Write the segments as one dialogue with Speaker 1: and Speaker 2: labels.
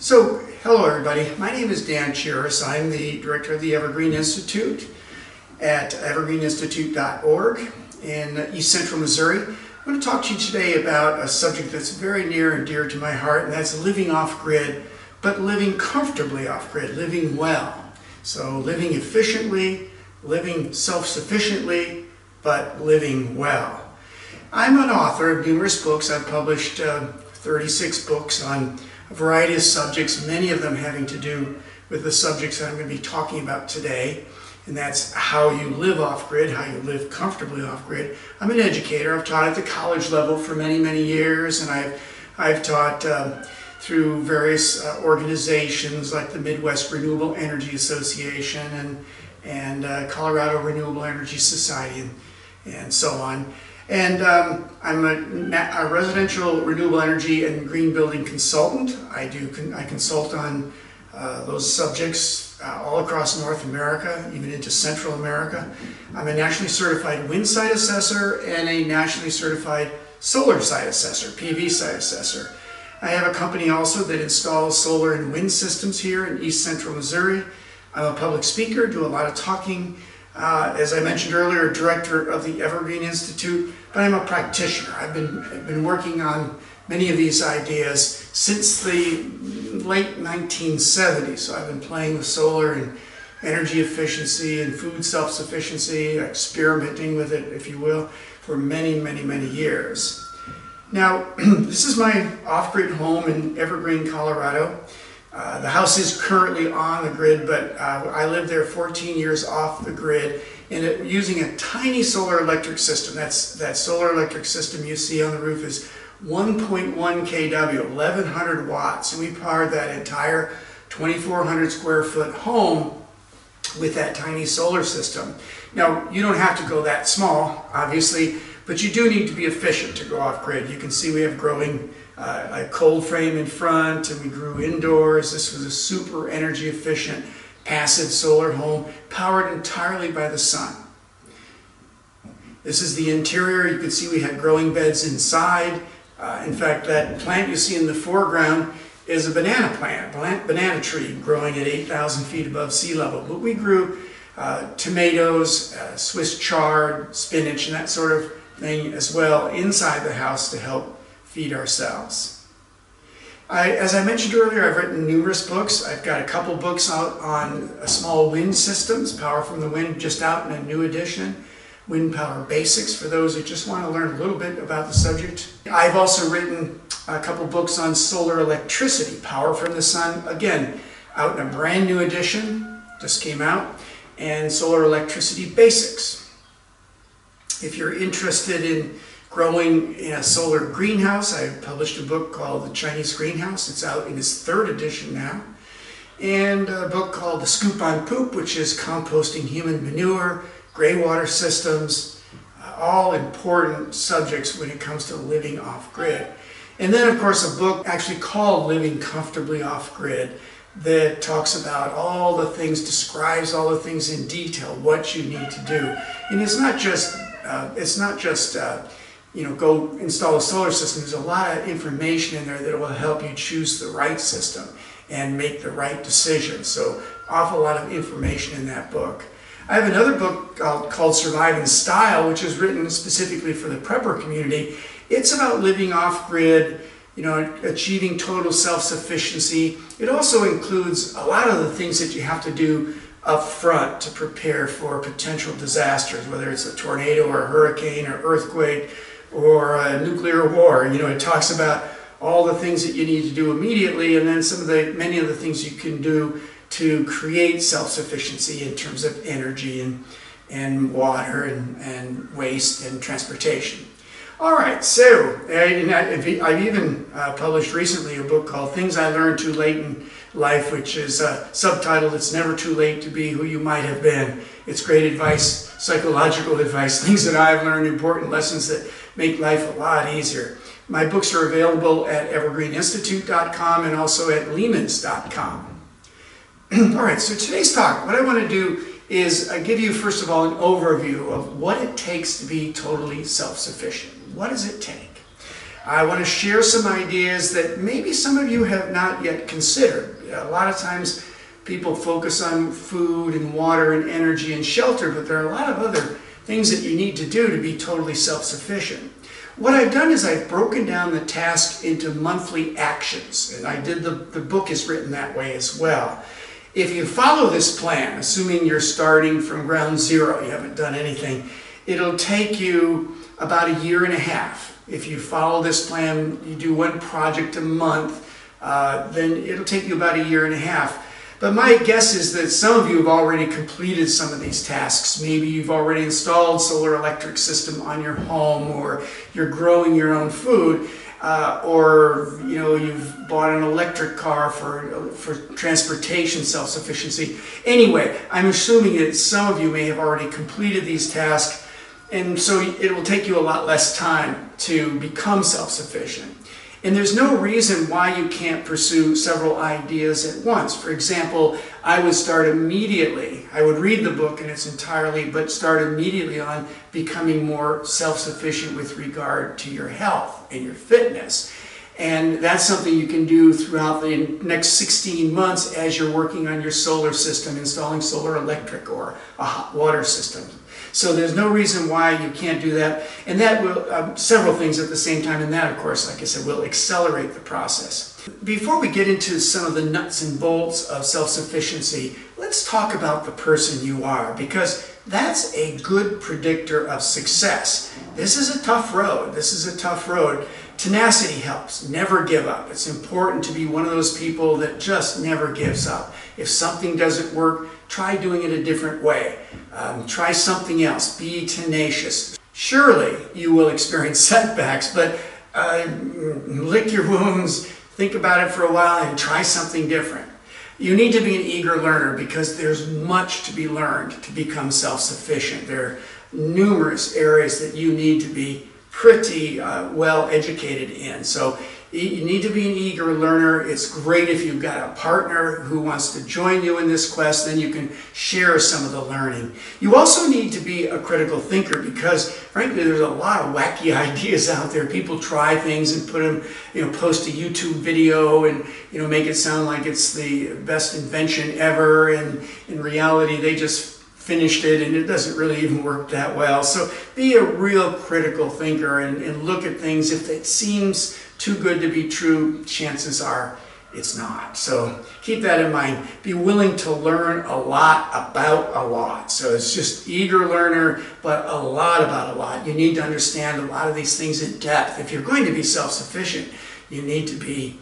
Speaker 1: Hello everybody. My name is Dan Chiris. I'm the director of the Evergreen Institute at evergreeninstitute.org in East Central Missouri. I'm going to talk to you today about a subject that's very near and dear to my heart, and that's living off-grid, but living comfortably off-grid, living well. So living efficiently, living self-sufficiently, but living well. I'm an author of numerous books. I've published 36 books on a variety of subjects, many of them having to do with the subjects that I'm going to be talking about today, and that's how you live off-grid, how you live comfortably off-grid. I'm an educator. I've taught at the college level for many, many years, and I've taught through various organizations like the Midwest Renewable Energy Association and Colorado Renewable Energy Society and so on. And I'm a residential renewable energy and green building consultant. I consult on those subjects all across North America, even into Central America. I'm a nationally certified wind site assessor and a nationally certified solar site assessor, PV site assessor. I have a company also that installs solar and wind systems here in East Central Missouri. I'm a public speaker, do a lot of talking. As I mentioned earlier, director of the Evergreen Institute, but I'm a practitioner. I've been working on many of these ideas since the late 1970s. So I've been playing with solar and energy efficiency and food self-sufficiency, experimenting with it, if you will, for many, many, many years. Now, this is my off-grid home in Evergreen, Colorado. The house is currently on the grid, but I lived there 14 years off the grid and using a tiny solar electric system. That solar electric system you see on the roof is 1.1 kW, 1100 watts, and we powered that entire 2,400 square foot home with that tiny solar system. Now, you don't have to go that small, obviously, but you do need to be efficient to go off grid. You can see we have growing a cold frame in front, and we grew indoors. This was a super energy efficient passive solar home powered entirely by the sun. This is the interior. You can see we had growing beds inside. In fact, that plant you see in the foreground is a banana plant, banana tree growing at 8,000 feet above sea level. But we grew tomatoes, Swiss chard, spinach, and that sort of thing as well inside the house to help feed ourselves. As I mentioned earlier, I've written numerous books. I've got a couple books out on small wind systems, Power from the Wind, just out in a new edition, Wind Power Basics, for those who just want to learn a little bit about the subject. I've also written a couple books on solar electricity, Power from the Sun, again, out in a brand new edition, just came out, and Solar Electricity Basics. If you're interested in growing in a solar greenhouse, I published a book called The Chinese Greenhouse. It's out in its third edition now. And a book called The Scoop on Poop, which is composting human manure, gray water systems, all important subjects when it comes to living off-grid. And then, of course, a book actually called Living Comfortably Off-Grid that talks about all the things, describes all the things in detail, what you need to do. And it's not just go install a solar system. There's a lot of information in there that will help you choose the right system and make the right decision. So, awful lot of information in that book. I have another book called Survive in Style, which is written specifically for the prepper community. It's about living off-grid, achieving total self-sufficiency. It also includes a lot of the things that you have to do up front to prepare for potential disasters, whether it's a tornado or a hurricane or earthquake or a nuclear war. It talks about all the things that you need to do immediately, and then many of the things you can do to create self-sufficiency in terms of energy and water and waste and transportation. All right, so I've even published recently a book called Things I Learned Too Late in Life, which is subtitled It's Never Too Late to Be Who You Might Have Been. It's great advice, psychological advice, things that I've learned, important lessons that make life a lot easier. My books are available at evergreeninstitute.com and also at lehmans.com. All right, so today's talk, what I want to do is give you, first of all, an overview of what it takes to be totally self-sufficient. What does it take? I want to share some ideas that maybe some of you have not yet considered. A lot of times people focus on food and water and energy and shelter, but there are a lot of other things that you need to do to be totally self-sufficient. What I've done is I've broken down the task into monthly actions, and I did the book is written that way as well. If you follow this plan, assuming you're starting from ground zero, you haven't done anything, it'll take you about 1.5 years. If you follow this plan, you do one project a month, then it'll take you about 1.5 years. But my guess is that some of you have already completed some of these tasks. Maybe you've already installed solar electric system on your home, or you're growing your own food, or you've bought an electric car for transportation self-sufficiency. Anyway, I'm assuming that some of you may have already completed these tasks, and so it will take you a lot less time to become self-sufficient. And there's no reason why you can't pursue several ideas at once. For example, I would start immediately. I would read the book in its entirety, but start immediately on becoming more self-sufficient with regard to your health and your fitness. And that's something you can do throughout the next 16 months as you're working on your solar system, installing solar electric or a hot water system. So there's no reason why you can't do that. And that will, several things at the same time, and that, of course, like I said, will accelerate the process. Before we get into some of the nuts and bolts of self-sufficiency, let's talk about the person you are, because that's a good predictor of success. This is a tough road. This is a tough road. Tenacity helps. Never give up. It's important to be one of those people that just never gives up. If something doesn't work, try doing it a different way. Try something else. Be tenacious. Surely you will experience setbacks, but lick your wounds, think about it for a while, and try something different. You need to be an eager learner, because there's much to be learned to become self-sufficient. There are numerous areas that you need to be pretty well educated in. So you need to be an eager learner. It's great if you've got a partner who wants to join you in this quest, then you can share some of the learning. You also need to be a critical thinker, because frankly there's a lot of wacky ideas out there. People try things and put them, post a YouTube video and make it sound like it's the best invention ever, and in reality they just finished it and it doesn't really even work that well. So be a real critical thinker and look at things. If it seems too good to be true, chances are it's not. So keep that in mind. Be willing to learn a lot about a lot. So it's just eager learner, but a lot about a lot. You need to understand a lot of these things in depth. If you're going to be self-sufficient, you need to be,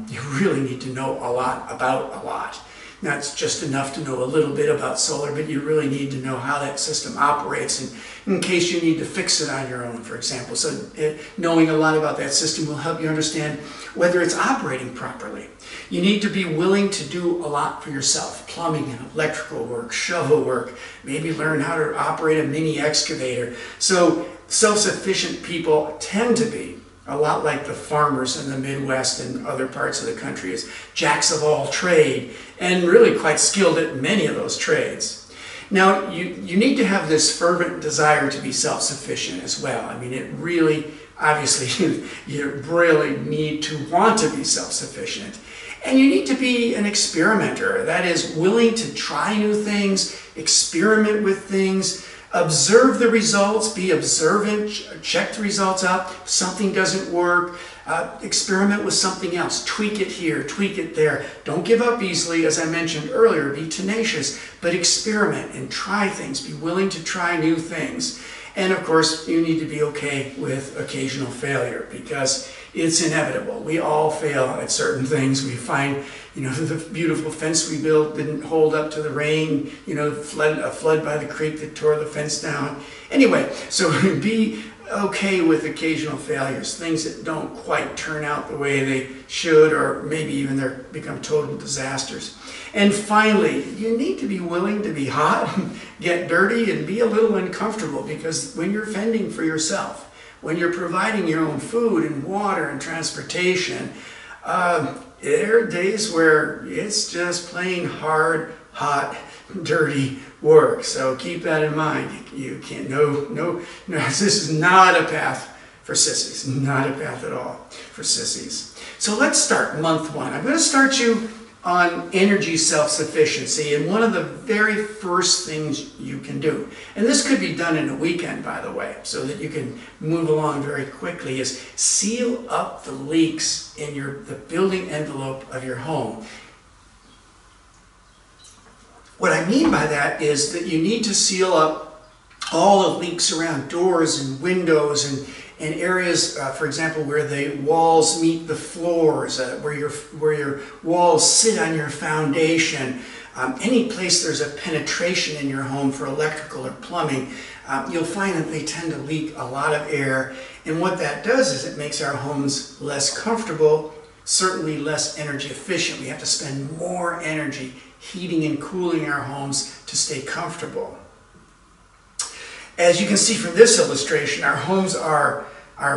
Speaker 1: you really need to know a lot about a lot. Not just enough to know a little bit about solar, but you really need to know how that system operates, and in case you need to fix it on your own, for example. So knowing a lot about that system will help you understand whether it's operating properly. You need to be willing to do a lot for yourself. Plumbing and electrical work, shovel work, maybe learn how to operate a mini excavator. So self-sufficient people tend to be a lot like the farmers in the Midwest and other parts of the country, as jacks of all trade, and really quite skilled at many of those trades. Now, you need to have this fervent desire to be self-sufficient as well. I mean, it really, obviously, you really need to want to be self-sufficient. And you need to be an experimenter, that is, willing to try new things, experiment with things, observe the results, be observant, check the results out. If something doesn't work, experiment with something else. Tweak it here, tweak it there. Don't give up easily, as I mentioned earlier. Be tenacious, but experiment and try things. Be willing to try new things. And of course, you need to be okay with occasional failure, because it's inevitable. We all fail at certain things. We find, the beautiful fence we built didn't hold up to the rain, a flood by the creek that tore the fence down. Anyway, so be okay with occasional failures, things that don't quite turn out the way they should, or maybe even they become total disasters. And finally, you need to be willing to be hot, get dirty, and be a little uncomfortable, because when you're fending for yourself, when you're providing your own food and water and transportation, there are days where it's just plain hard, hot, dirty work. So keep that in mind. You can't, no, this is not a path for sissies. Not a path at all for sissies. So let's start month one. I'm going to start you on energy self-sufficiency, and one of the very first things you can do, and this could be done in a weekend, by the way, so that you can move along very quickly, is seal up the leaks in the building envelope of your home. What I mean by that is that you need to seal up all the leaks around doors and windows and areas, for example, where the walls meet the floors, where your walls sit on your foundation. Any place there's a penetration in your home for electrical or plumbing, you'll find that they tend to leak a lot of air. And what that does is it makes our homes less comfortable, certainly less energy efficient. We have to spend more energy heating and cooling our homes to stay comfortable. As you can see from this illustration, our homes are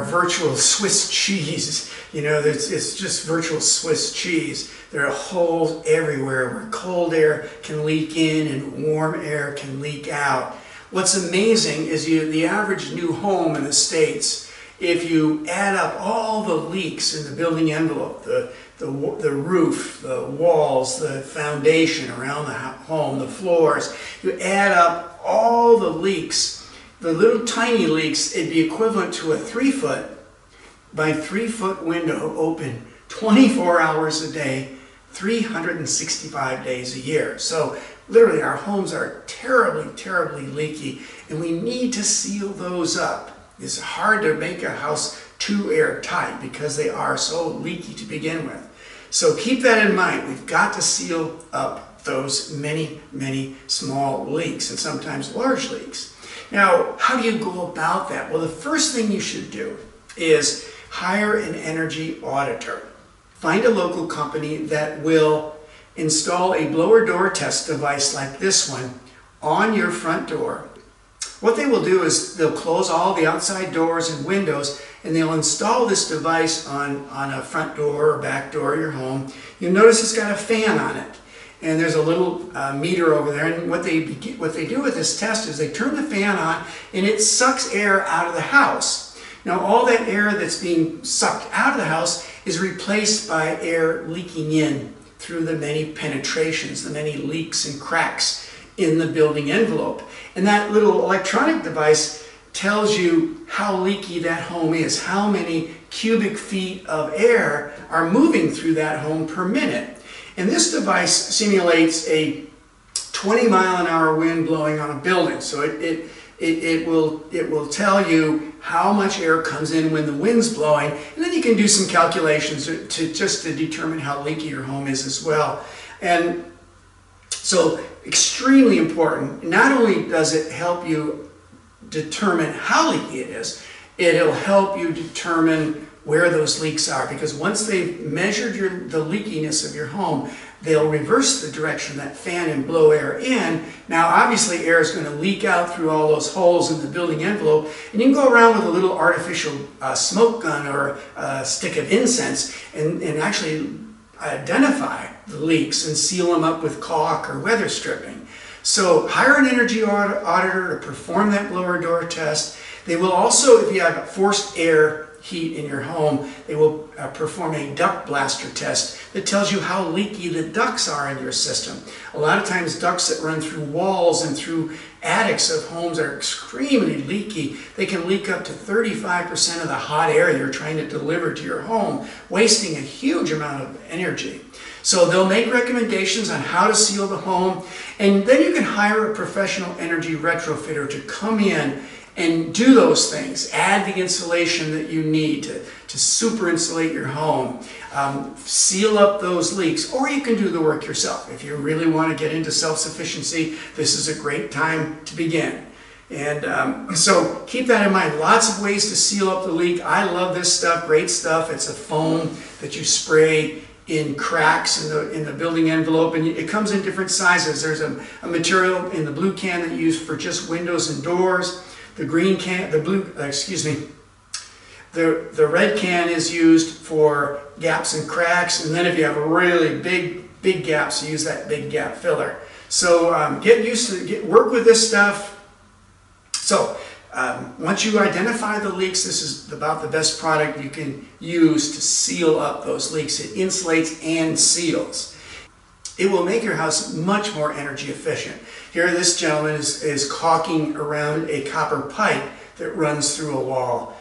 Speaker 1: virtual Swiss cheese. You know, it's just virtual Swiss cheese. There are holes everywhere where cold air can leak in and warm air can leak out. What's amazing is the average new home in the States, if you add up all the leaks in the building envelope, the roof, the walls, the foundation around the home, the floors, you add up all the leaks, the little tiny leaks, it'd be equivalent to a 3-foot by 3-foot window open 24 hours a day, 365 days a year. So literally our homes are terribly, terribly leaky, and we need to seal those up. It's hard to make a house too airtight because they are so leaky to begin with. So keep that in mind. We've got to seal up those many, many small leaks and sometimes large leaks. Now, how do you go about that? Well, the first thing you should do is hire an energy auditor. Find a local company that will install a blower door test device like this one on your front door. What they will do is they'll close all the outside doors and windows, and they'll install this device on a front door or back door of your home. You'll notice it's got a fan on it. And there's a little meter over there, and what they do with this test is they turn the fan on and it sucks air out of the house. Now all that air that's being sucked out of the house is replaced by air leaking in through the many penetrations, the many leaks and cracks in the building envelope. And that little electronic device tells you how leaky that home is, how many cubic feet of air are moving through that home per minute. And this device simulates a 20-mile-an-hour wind blowing on a building. So it will tell you how much air comes in when the wind's blowing, and then you can do some calculations to determine how leaky your home is as well. And so extremely important. Not only does it help you determine how leaky it is, it'll help you determine where those leaks are, because once they've measured the leakiness of your home, they'll reverse the direction of that fan and blow air in. Now obviously air is going to leak out through all those holes in the building envelope, and you can go around with a little artificial smoke gun or a stick of incense and actually identify the leaks and seal them up with caulk or weather stripping. So hire an energy auditor to perform that blower door test. They will also, if you have forced air heat in your home, they will perform a duct blaster test that tells you how leaky the ducts are in your system. A lot of times ducts that run through walls and through attics of homes are extremely leaky. They can leak up to 35% of the hot air you're trying to deliver to your home, wasting a huge amount of energy. So they'll make recommendations on how to seal the home, and then you can hire a professional energy retrofitter to come in and do those things. Add the insulation that you need to super insulate your home. Seal up those leaks, or you can do the work yourself. If you really want to get into self-sufficiency, this is a great time to begin. And so keep that in mind. Lots of ways to seal up the leak. I love this stuff, great stuff. It's a foam that you spray in cracks in the building envelope, and it comes in different sizes. There's a material in the blue can that you use for just windows and doors. The green can, the red can is used for gaps and cracks, and then if you have a really big gaps, you use that big gap filler. So get used to work with this stuff. So Once you identify the leaks, this is about the best product you can use to seal up those leaks. It insulates and seals. It will make your house much more energy efficient. Here this gentleman is caulking around a copper pipe that runs through a wall.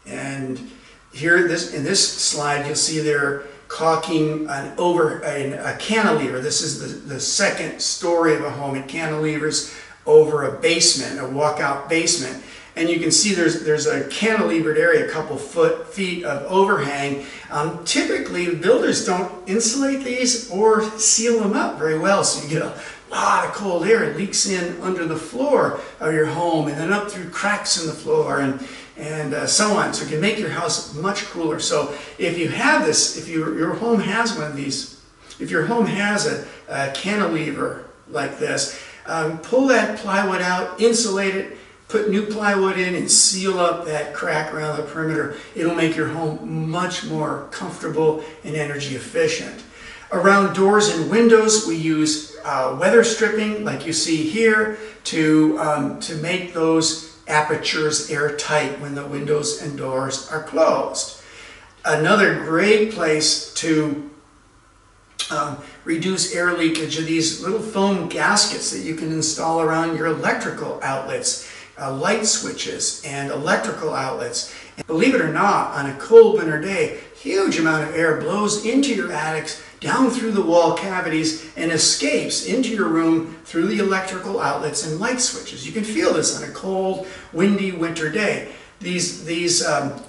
Speaker 1: And here in this slide you'll see they're caulking a cantilever. This is the second story of a home. It cantilevers over a basement, a walkout basement. And you can see there's a cantilevered area, a couple feet of overhang. Typically, builders don't insulate these or seal them up very well, so you get a lot of cold air. It leaks in under the floor of your home and then up through cracks in the floor and so on. So it can make your house much cooler. So if you have this, if your home has one of these, if your home has a cantilever like this, pull that plywood out, insulate it, put new plywood in and seal up that crack around the perimeter. It'll make your home much more comfortable and energy efficient. Around doors and windows, we use weather stripping, like you see here, to make those apertures airtight when the windows and doors are closed. Another great place to reduce air leakage are these little foam gaskets that you can install around your electrical outlets. Light switches and electrical outlets. And believe it or not, on a cold winter day, huge amount of air blows into your attics, down through the wall cavities, and escapes into your room through the electrical outlets and light switches. You can feel this on a cold, windy winter day. These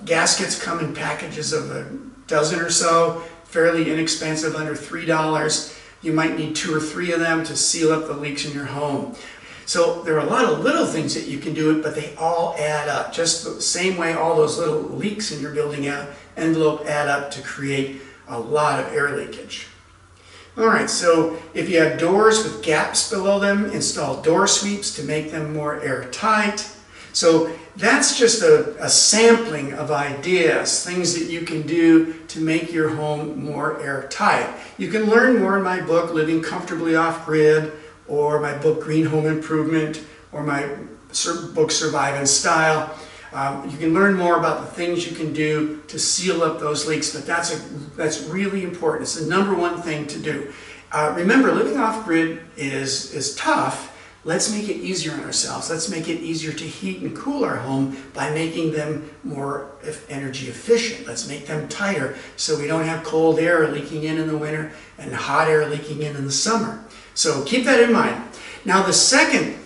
Speaker 1: gaskets come in packages of a dozen or so, fairly inexpensive, under $3. You might need 2 or 3 of them to seal up the leaks in your home. So there are a lot of little things that you can do, but they all add up. Just the same way all those little leaks in your building envelope add up to create a lot of air leakage. All right, so if you have doors with gaps below them, install door sweeps to make them more airtight. So that's just a sampling of ideas, things that you can do to make your home more airtight. You can learn more in my book, Living Comfortably Off-Grid, or my book Green Home Improvement, or my book Survive in Style. You can learn more about the things you can do to seal up those leaks, but that's really important. It's the #1 thing to do. Remember, living off-grid is tough. Let's make it easier on ourselves. Let's make it easier to heat and cool our home by making them more energy efficient. Let's make them tighter so we don't have cold air leaking in the winter and hot air leaking in the summer. So keep that in mind. Now the second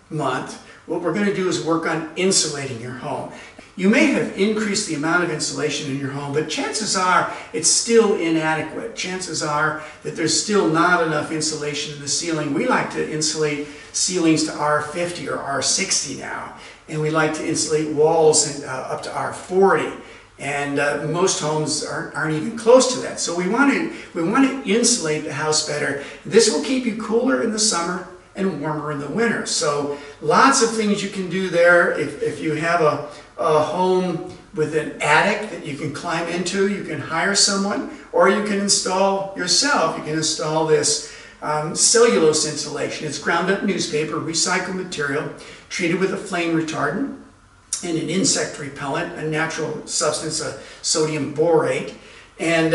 Speaker 1: month, what we're going to do is work on insulating your home. You may have increased the amount of insulation in your home, but chances are it's still inadequate. Chances are that there's still not enough insulation in the ceiling. We like to insulate ceilings to R50 or R60 now, and we like to insulate walls up to R40. And most homes aren't even close to that. So we want to insulate the house better. This will keep you cooler in the summer and warmer in the winter. So lots of things you can do there. If you have a home with an attic that you can climb into, you can hire someone, or you can install yourself. You can install this cellulose insulation. It's ground up newspaper, recycled material, treated with a flame retardant and an insect repellent, a natural substance, a sodium borate, and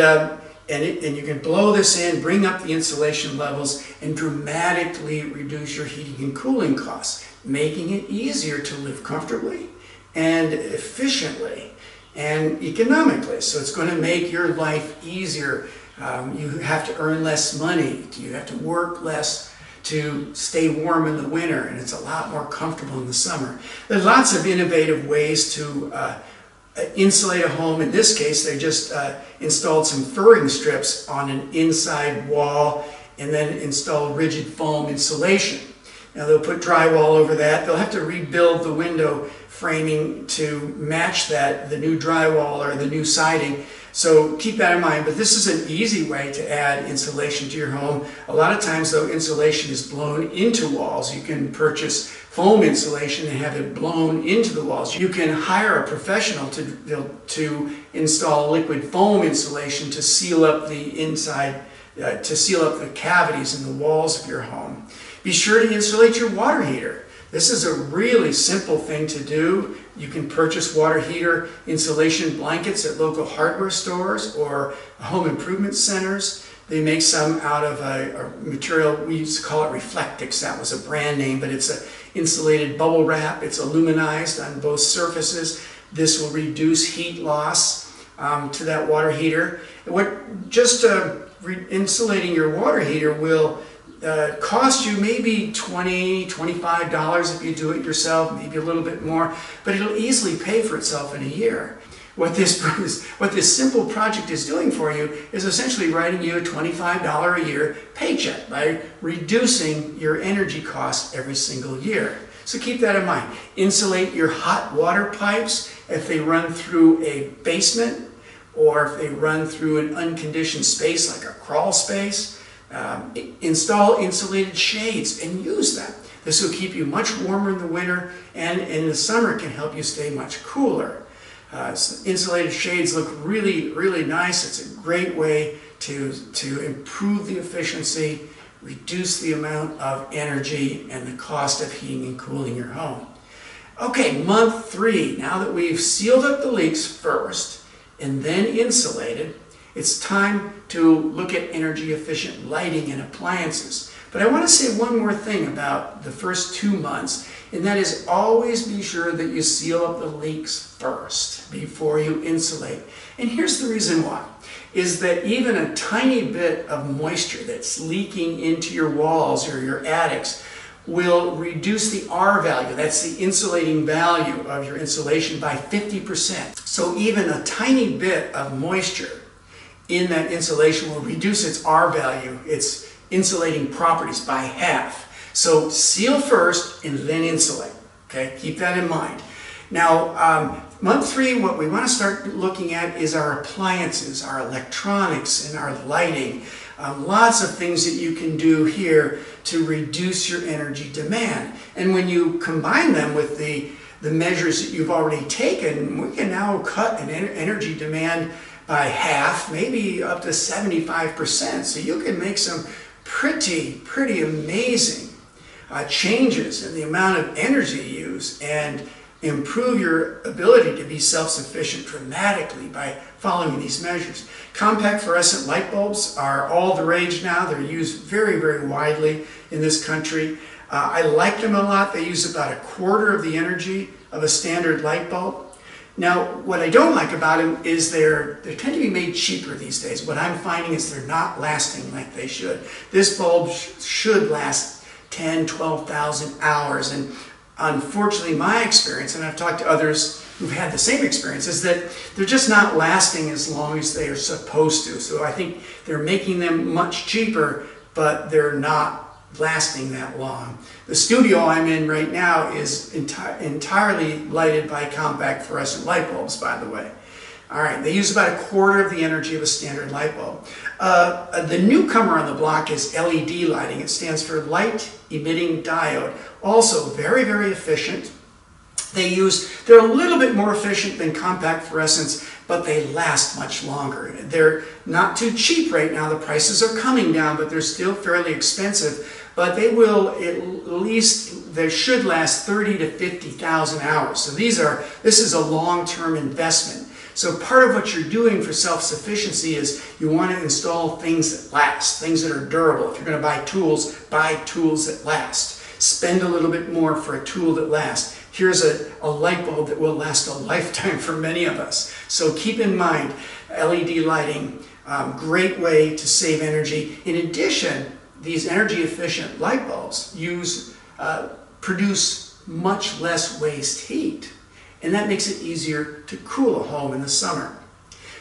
Speaker 1: you can blow this in, bring up the insulation levels, and dramatically reduce your heating and cooling costs, making it easier to live comfortably and efficiently and economically. So it's going to make your life easier. You have to earn less money. You have to work less to stay warm in the winter, and it's a lot more comfortable in the summer. There's lots of innovative ways to insulate a home. In this case, they just installed some furring strips on an inside wall and then installed rigid foam insulation. Now they'll put drywall over that. They'll have to rebuild the window framing to match that, the new drywall or the new siding. So keep that in mind, but this is an easy way to add insulation to your home. A lot of times though, insulation is blown into walls. You can purchase foam insulation and have it blown into the walls. You can hire a professional to install liquid foam insulation to seal up the inside, to seal up the cavities in the walls of your home. Be sure to insulate your water heater. This is a really simple thing to do. You can purchase water heater insulation blankets at local hardware stores or home improvement centers. They make some out of a material, we used to call it Reflectix. That was a brand name, but it's an insulated bubble wrap. It's aluminized on both surfaces. This will reduce heat loss to that water heater. Insulating your water heater will cost you maybe $20, $25 if you do it yourself, maybe a little bit more, but it'll easily pay for itself in a year. What this simple project is doing for you is essentially writing you a $25 a year paycheck by reducing your energy costs every single year. So keep that in mind. Insulate your hot water pipes if they run through a basement or if they run through an unconditioned space like a crawl space. Install insulated shades and use them. This will keep you much warmer in the winter, and in the summer it can help you stay much cooler. Insulated shades look really, really nice. It's a great way to improve the efficiency, reduce the amount of energy and the cost of heating and cooling your home. Okay, month 3. Now that we've sealed up the leaks first and then insulated, it's time to look at energy efficient lighting and appliances. But I want to say one more thing about the first 2 months, and that is always be sure that you seal up the leaks first before you insulate. And here's the reason why, is that even a tiny bit of moisture that's leaking into your walls or your attics will reduce the R value, that's the insulating value of your insulation, by 50%. So even a tiny bit of moisture in that insulation will reduce its R value, its insulating properties, by half. So seal first and then insulate. Okay, keep that in mind. Now, month 3, what we want to start looking at is our appliances, our electronics, and our lighting. Lots of things that you can do here to reduce your energy demand. And when you combine them with the measures that you've already taken, we can now cut an energy demand by half, maybe up to 75%. So you can make some pretty amazing changes in the amount of energy you use and improve your ability to be self-sufficient dramatically by following these measures. Compact fluorescent light bulbs are all the rage now. They're used very, very widely in this country. I like them a lot. They use about 1/4 of the energy of a standard light bulb. Now, what I don't like about them is they tend to be made cheaper these days. What I'm finding is they're not lasting like they should. This bulb should last 10, 12,000 hours. And unfortunately, my experience, and I've talked to others who've had the same experience, is that they're just not lasting as long as they are supposed to. So I think they're making them much cheaper, but they're not lasting that long. The studio I'm in right now is entirely lighted by compact fluorescent light bulbs, by the way. All right, they use about 1/4 of the energy of a standard light bulb. The newcomer on the block is LED lighting. It stands for light emitting diode. Also very, very efficient. They're a little bit more efficient than compact fluorescents, but they last much longer. They're not too cheap right now. The prices are coming down, but they're still fairly expensive. But they should last 30 to 50,000 hours. So this is a long-term investment. So part of what you're doing for self-sufficiency is you want to install things that last, things that are durable. If you're going to buy tools that last. Spend a little bit more for a tool that lasts. Here's a light bulb that will last a lifetime for many of us. So keep in mind, LED lighting, great way to save energy. In addition, these energy efficient light bulbs produce much less waste heat. And that makes it easier to cool a home in the summer.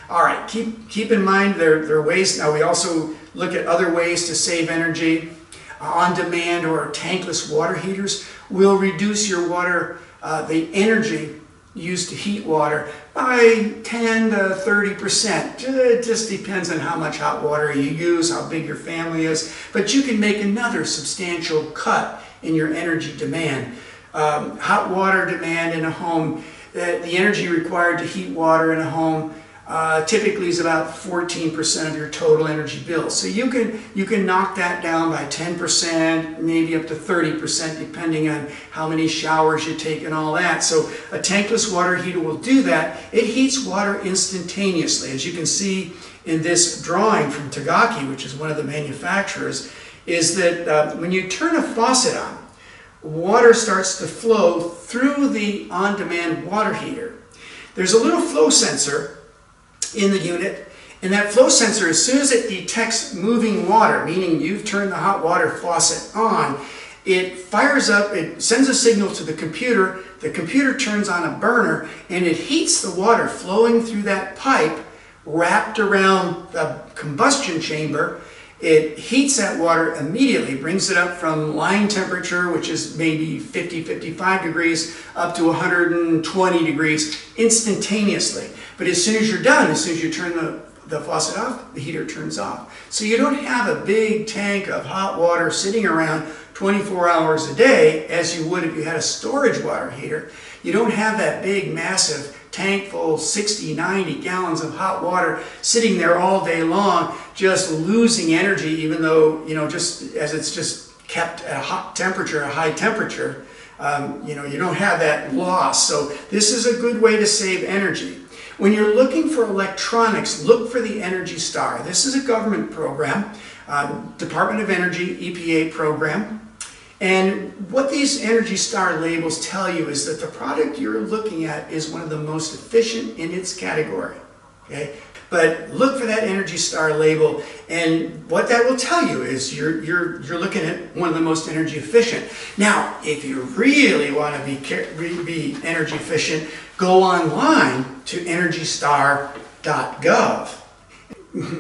Speaker 1: All right, keep in mind there are ways. Now we also look at other ways to save energy. On-demand or tankless water heaters will reduce your water, the energy used to heat water by 10 to 30%. It just depends on how much hot water you use, how big your family is, but you can make another substantial cut in your energy demand. Hot water demand in a home, the energy required to heat water in a home typically is about 14% of your total energy bill. So you can knock that down by 10%, maybe up to 30%, depending on how many showers you take and all that. So a tankless water heater will do that. It heats water instantaneously. As you can see in this drawing from Tagaki, which is one of the manufacturers, is that when you turn a faucet on, water starts to flow through the on-demand water heater. There's a little flow sensor in the unit, and that flow sensor, as soon as it detects moving water, meaning you've turned the hot water faucet on, it fires up, it sends a signal to the computer turns on a burner, and it heats the water flowing through that pipe wrapped around the combustion chamber. It heats that water immediately, brings it up from line temperature, which is maybe 50-55 degrees, up to 120 degrees instantaneously. But as soon as you're done, as soon as you turn the faucet off, the heater turns off. So you don't have a big tank of hot water sitting around 24 hours a day, as you would if you had a storage water heater. You don't have that big, massive tank full, 60, 90 gallons of hot water sitting there all day long, just losing energy, even though, just as it's just kept at a hot temperature, a high temperature, you don't have that loss. So this is a good way to save energy. When you're looking for electronics, look for the Energy Star. This is a government program, Department of Energy, EPA program. And what these Energy Star labels tell you is that the product you're looking at is one of the most efficient in its category. Okay? But look for that Energy Star label, and what that will tell you is you're looking at one of the most energy efficient. Now, if you really want to be energy efficient, go online to ENERGYSTAR.gov.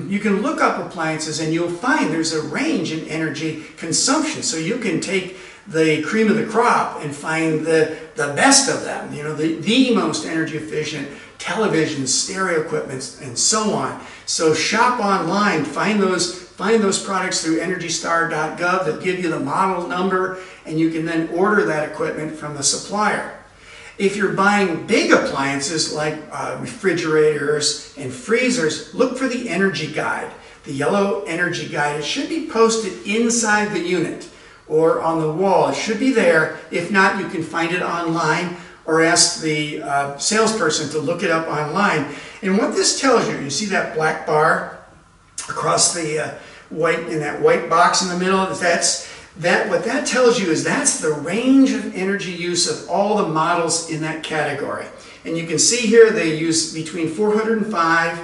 Speaker 1: You can look up appliances and you'll find there's a range in energy consumption. So you can take the cream of the crop and find the best of them, the most energy efficient televisions, stereo equipment, and so on. So shop online, find those products through ENERGYSTAR.gov that give you the model number, and you can then order that equipment from the supplier. If you're buying big appliances like refrigerators and freezers, look for the Energy Guide, the yellow Energy Guide. It should be posted inside the unit or on the wall. It should be there. If not, you can find it online or ask the salesperson to look it up online. And what this tells you, you see that black bar across the white box in the middle? What that tells you is that's the range of energy use of all the models in that category. And you can see here they use between 405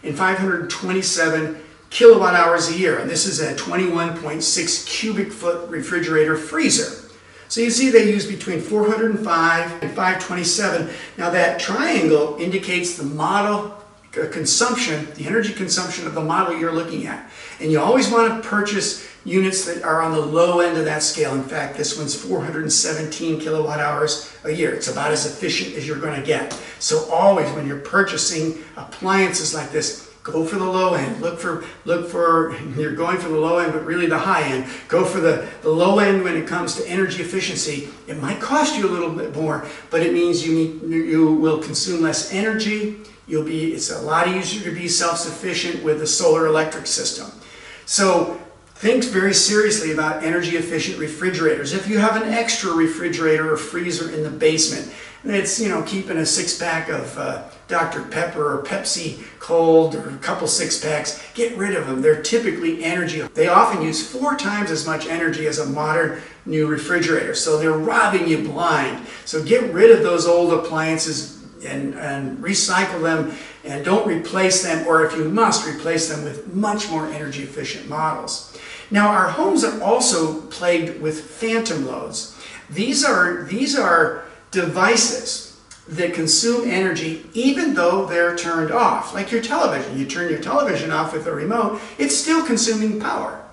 Speaker 1: and 527 kilowatt hours a year. And this is a 21.6 cubic foot refrigerator freezer. So you see they use between 405 and 527. Now that triangle indicates the model consumption, the energy consumption of the model you're looking at. And you always want to purchase units that are on the low end of that scale. In fact, this one's 417 kilowatt hours a year. It's about as efficient as you're going to get. So always when you're purchasing appliances like this, go for the low end. Look for, you're going for the low end, but really the high end. Go for the low end when it comes to energy efficiency. It might cost you a little bit more, but it means you will consume less energy. It's a lot easier to be self-sufficient with the solar electric system. So think very seriously about energy efficient refrigerators. If you have an extra refrigerator or freezer in the basement, it's keeping a six-pack of Dr. Pepper or Pepsi Cold or a couple six-packs, get rid of them. They're typically energy. They often use 4 times as much energy as a modern new refrigerator. So they're robbing you blind. So get rid of those old appliances and recycle them, and don't replace them, or if you must, replace them with much more energy efficient models. Now our homes are also plagued with phantom loads. These are devices that consume energy even though they're turned off. Like your television. You turn your television off with a remote, it's still consuming power.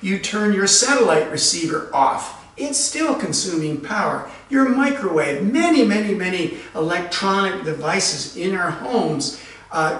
Speaker 1: You turn your satellite receiver off, it's still consuming power. Your microwave, many electronic devices in our homes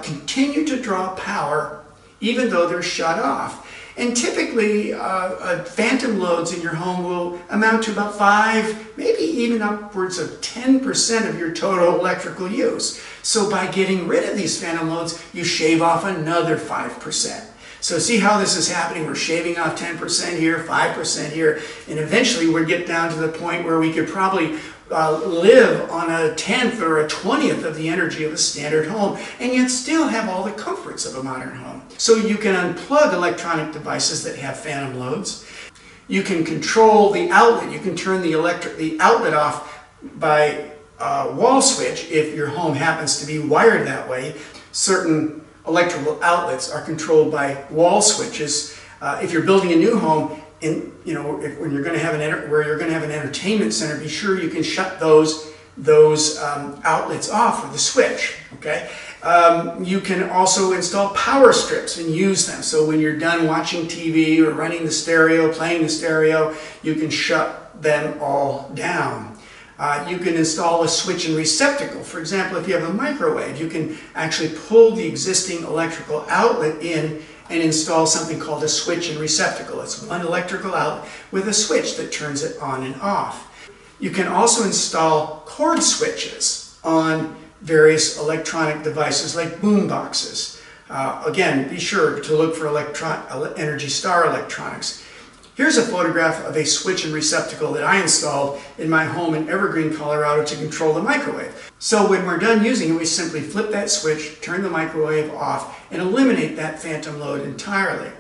Speaker 1: continue to draw power even though they're shut off. And typically, phantom loads in your home will amount to about 5, maybe even upwards of 10% of your total electrical use. So by getting rid of these phantom loads, you shave off another 5%. So see how this is happening? We're shaving off 10% here, 5% here, and eventually we'll get down to the point where we could probably live on a 10th or a 20th of the energy of a standard home, and yet still have all the comforts of a modern home. So you can unplug electronic devices that have phantom loads. You can control the outlet. You can turn the outlet off by wall switch if your home happens to be wired that way. Certain electrical outlets are controlled by wall switches. If you're building a new home, when you're going to have an entertainment center, be sure you can shut those outlets off with a switch. Okay. You can also install power strips and use them. So when you're done watching TV or running the stereo, playing the stereo, you can shut them all down. You can install a switch and receptacle. For example, if you have a microwave, you can actually pull the existing electrical outlet in and install something called a switch and receptacle. It's one electrical outlet with a switch that turns it on and off. You can also install cord switches on various electronic devices like boom boxes. Again, be sure to look for Energy Star electronics. Here's a photograph of a switch and receptacle that I installed in my home in Evergreen, Colorado to control the microwave. So when we're done using it, we simply flip that switch, turn the microwave off, and eliminate that phantom load entirely.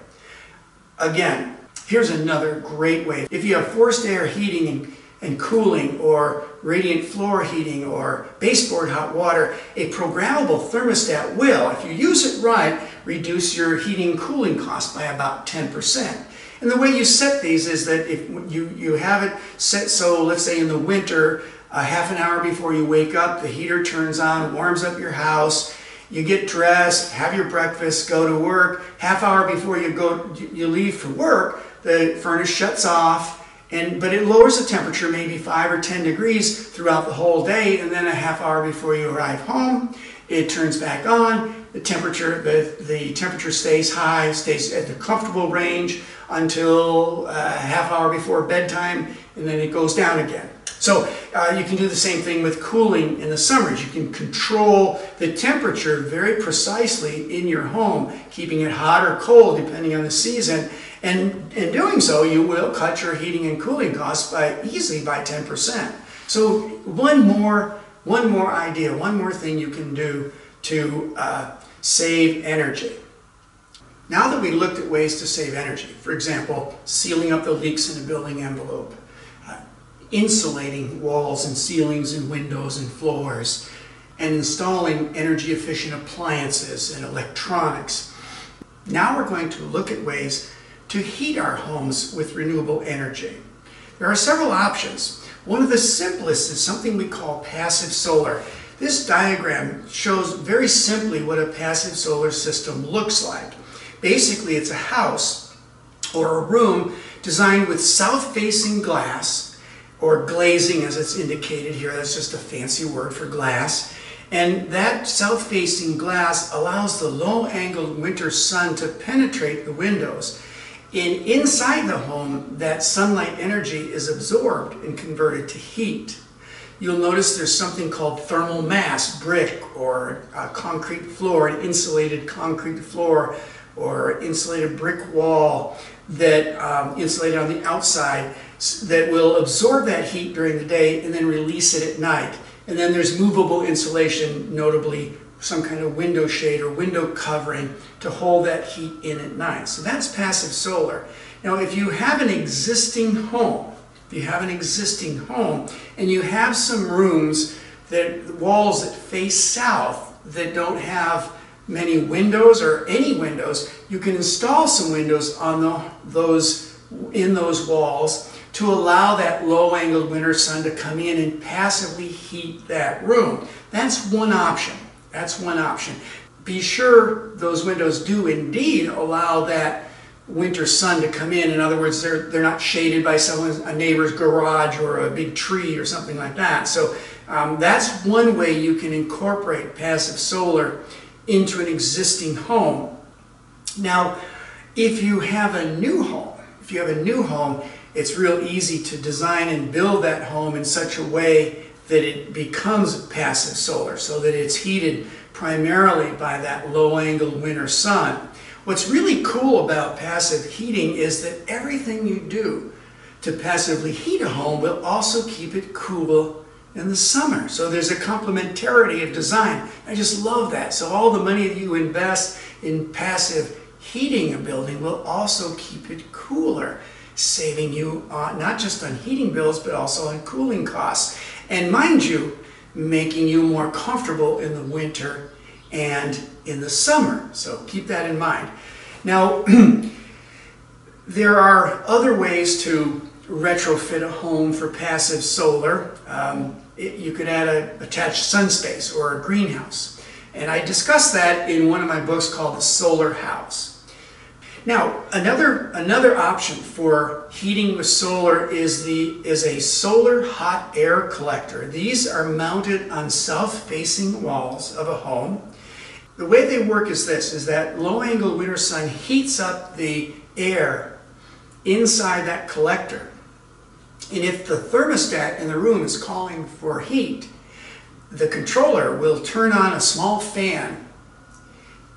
Speaker 1: Again, here's another great way. If you have forced air heating and cooling, or radiant floor heating, or baseboard hot water, a programmable thermostat will, if you use it right, reduce your heating and cooling costs by about 10%. And the way you set these is that if you have it set so, let's say in the winter, half an hour before you wake up, the heater turns on, warms up your house, you get dressed, have your breakfast, go to work, half hour before you leave for work, the furnace shuts off, but it lowers the temperature maybe 5 or 10 degrees throughout the whole day, and then a half hour before you arrive home, it turns back on. The temperature stays high, stays at the comfortable range until a half hour before bedtime, and then it goes down again. So you can do the same thing with cooling in the summers. You can control the temperature very precisely in your home, keeping it hot or cold depending on the season. And in doing so, you will cut your heating and cooling costs easily by 10%. So one more idea, one more thing you can do to save energy. Now that we looked at ways to save energy, for example, sealing up the leaks in a building envelope, insulating walls and ceilings and windows and floors, and installing energy efficient appliances and electronics. Now we're going to look at ways to heat our homes with renewable energy. There are several options. One of the simplest is something we call passive solar. This diagram shows very simply what a passive solar system looks like. Basically, it's a house or a room designed with south-facing glass, or glazing as it's indicated here. That's just a fancy word for glass. And that south-facing glass allows the low-angled winter sun to penetrate the windows. And inside the home, that sunlight energy is absorbed and converted to heat. You'll notice there's something called thermal mass, brick or concrete floor, an insulated concrete floor or insulated brick wall that insulated on the outside that will absorb that heat during the day and then release it at night. And then there's movable insulation, notably some kind of window shade or window covering to hold that heat in at night. So that's passive solar. Now if you have an existing home, and you have some rooms, walls that face south that don't have many windows or any windows, you can install some windows on in those walls to allow that low-angled winter sun to come in and passively heat that room. That's one option. Be sure those windows do indeed allow that winter sun to come in. In other words, they're not shaded by a neighbor's garage or a big tree or something like that. So that's one way you can incorporate passive solar into an existing home. Now, If you have a new home, it's real easy to design and build that home in such a way that it becomes passive solar, so that it's heated primarily by that low-angled winter sun. What's really cool about passive heating is that everything you do to passively heat a home will also keep it cool in the summer. So there's a complementarity of design. I just love that. So all the money that you invest in passive heating a building will also keep it cooler, saving you not just on heating bills, but also on cooling costs. And mind you, making you more comfortable in the winter and in the summer. So keep that in mind. Now, there are other ways to retrofit a home for passive solar. You could add an attached sun space or a greenhouse. And I discussed that in one of my books called The Solar House. Now, another option for heating with solar is a solar hot air collector. These are mounted on south-facing walls of a home. The way they work is this, is that low-angle winter sun heats up the air inside that collector. And if the thermostat in the room is calling for heat, the controller will turn on a small fan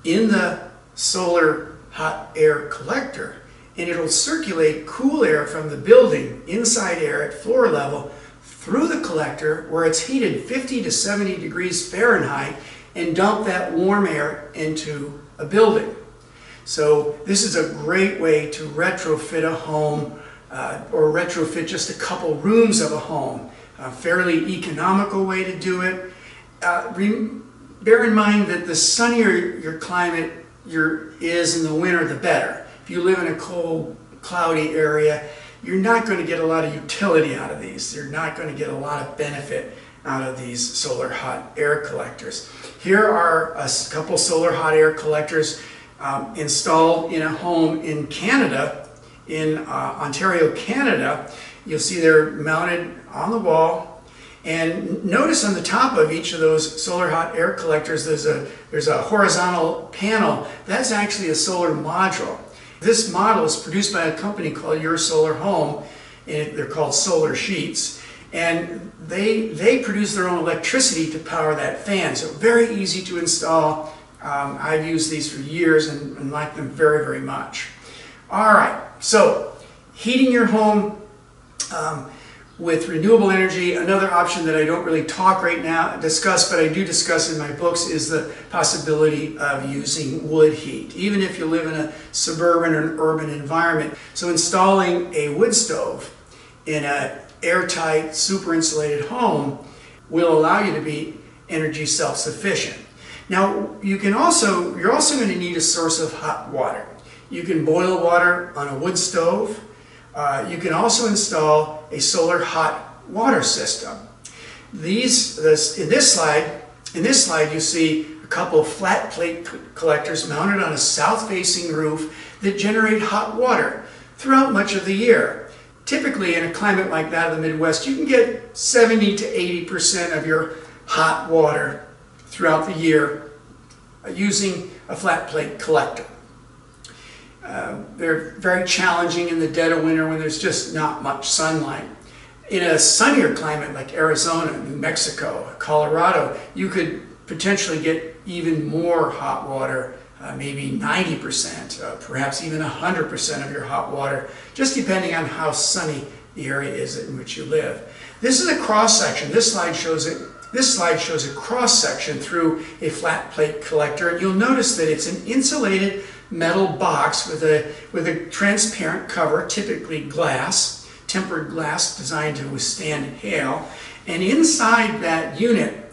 Speaker 1: in the solar hot air collector, and it'll circulate cool air from the building, inside air at floor level, through the collector where it's heated 50 to 70 degrees Fahrenheit, and dump that warm air into a building. So this is a great way to retrofit a home or retrofit just a couple rooms of a home. A fairly economical way to do it. Bear in mind that the sunnier your climate is in the winter, the better. If you live in a cold, cloudy area, you're not going to get a lot of utility out of these. You're not going to get a lot of benefit out of these solar hot air collectors. Here are a couple solar hot air collectors installed in a home in Canada, in Ontario, Canada. You'll see they're mounted on the wall. And notice on the top of each of those solar hot air collectors, there's a horizontal panel. That's actually a solar module. This model is produced by a company called Your Solar Home, and they're called solar sheets. And they produce their own electricity to power that fan. So very easy to install. I've used these for years and like them very, very much. All right, so heating your home with renewable energy. Another option that I don't really discuss, but I do discuss in my books, is the possibility of using wood heat, even if you live in a suburban or an urban environment. So installing a wood stove in an airtight, super insulated home will allow you to be energy self-sufficient. Now, you're also going to need a source of hot water. You can boil water on a wood stove. You can also install a solar hot water system. In this slide, you see a couple of flat plate collectors mounted on a south-facing roof that generate hot water throughout much of the year. Typically, in a climate like that of the Midwest, you can get 70 to 80% of your hot water throughout the year using a flat plate collector. They're very challenging in the dead of winter when there's just not much sunlight. In a sunnier climate like Arizona, New Mexico, Colorado, you could potentially get even more hot water, maybe 90%, perhaps even 100% of your hot water, just depending on how sunny the area is in which you live. This is a cross-section. This slide shows a cross-section through a flat plate collector, and you'll notice that it's an insulated metal box with a transparent cover, typically glass, tempered glass designed to withstand hail. And inside that unit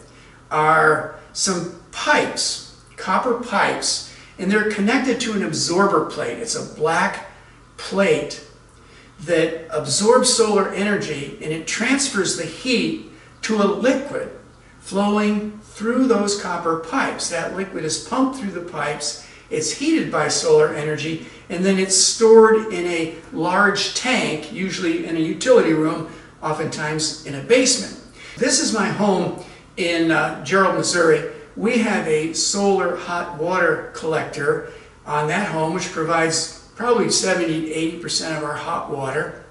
Speaker 1: are some pipes, copper pipes, and they're connected to an absorber plate. It's a black plate that absorbs solar energy, and it transfers the heat to a liquid flowing through those copper pipes. That liquid is pumped through the pipes. It's heated by solar energy, and then it's stored in a large tank, usually in a utility room, oftentimes in a basement. This is my home in Gerald, Missouri. We have a solar hot water collector on that home, which provides probably 70 to 80% of our hot water.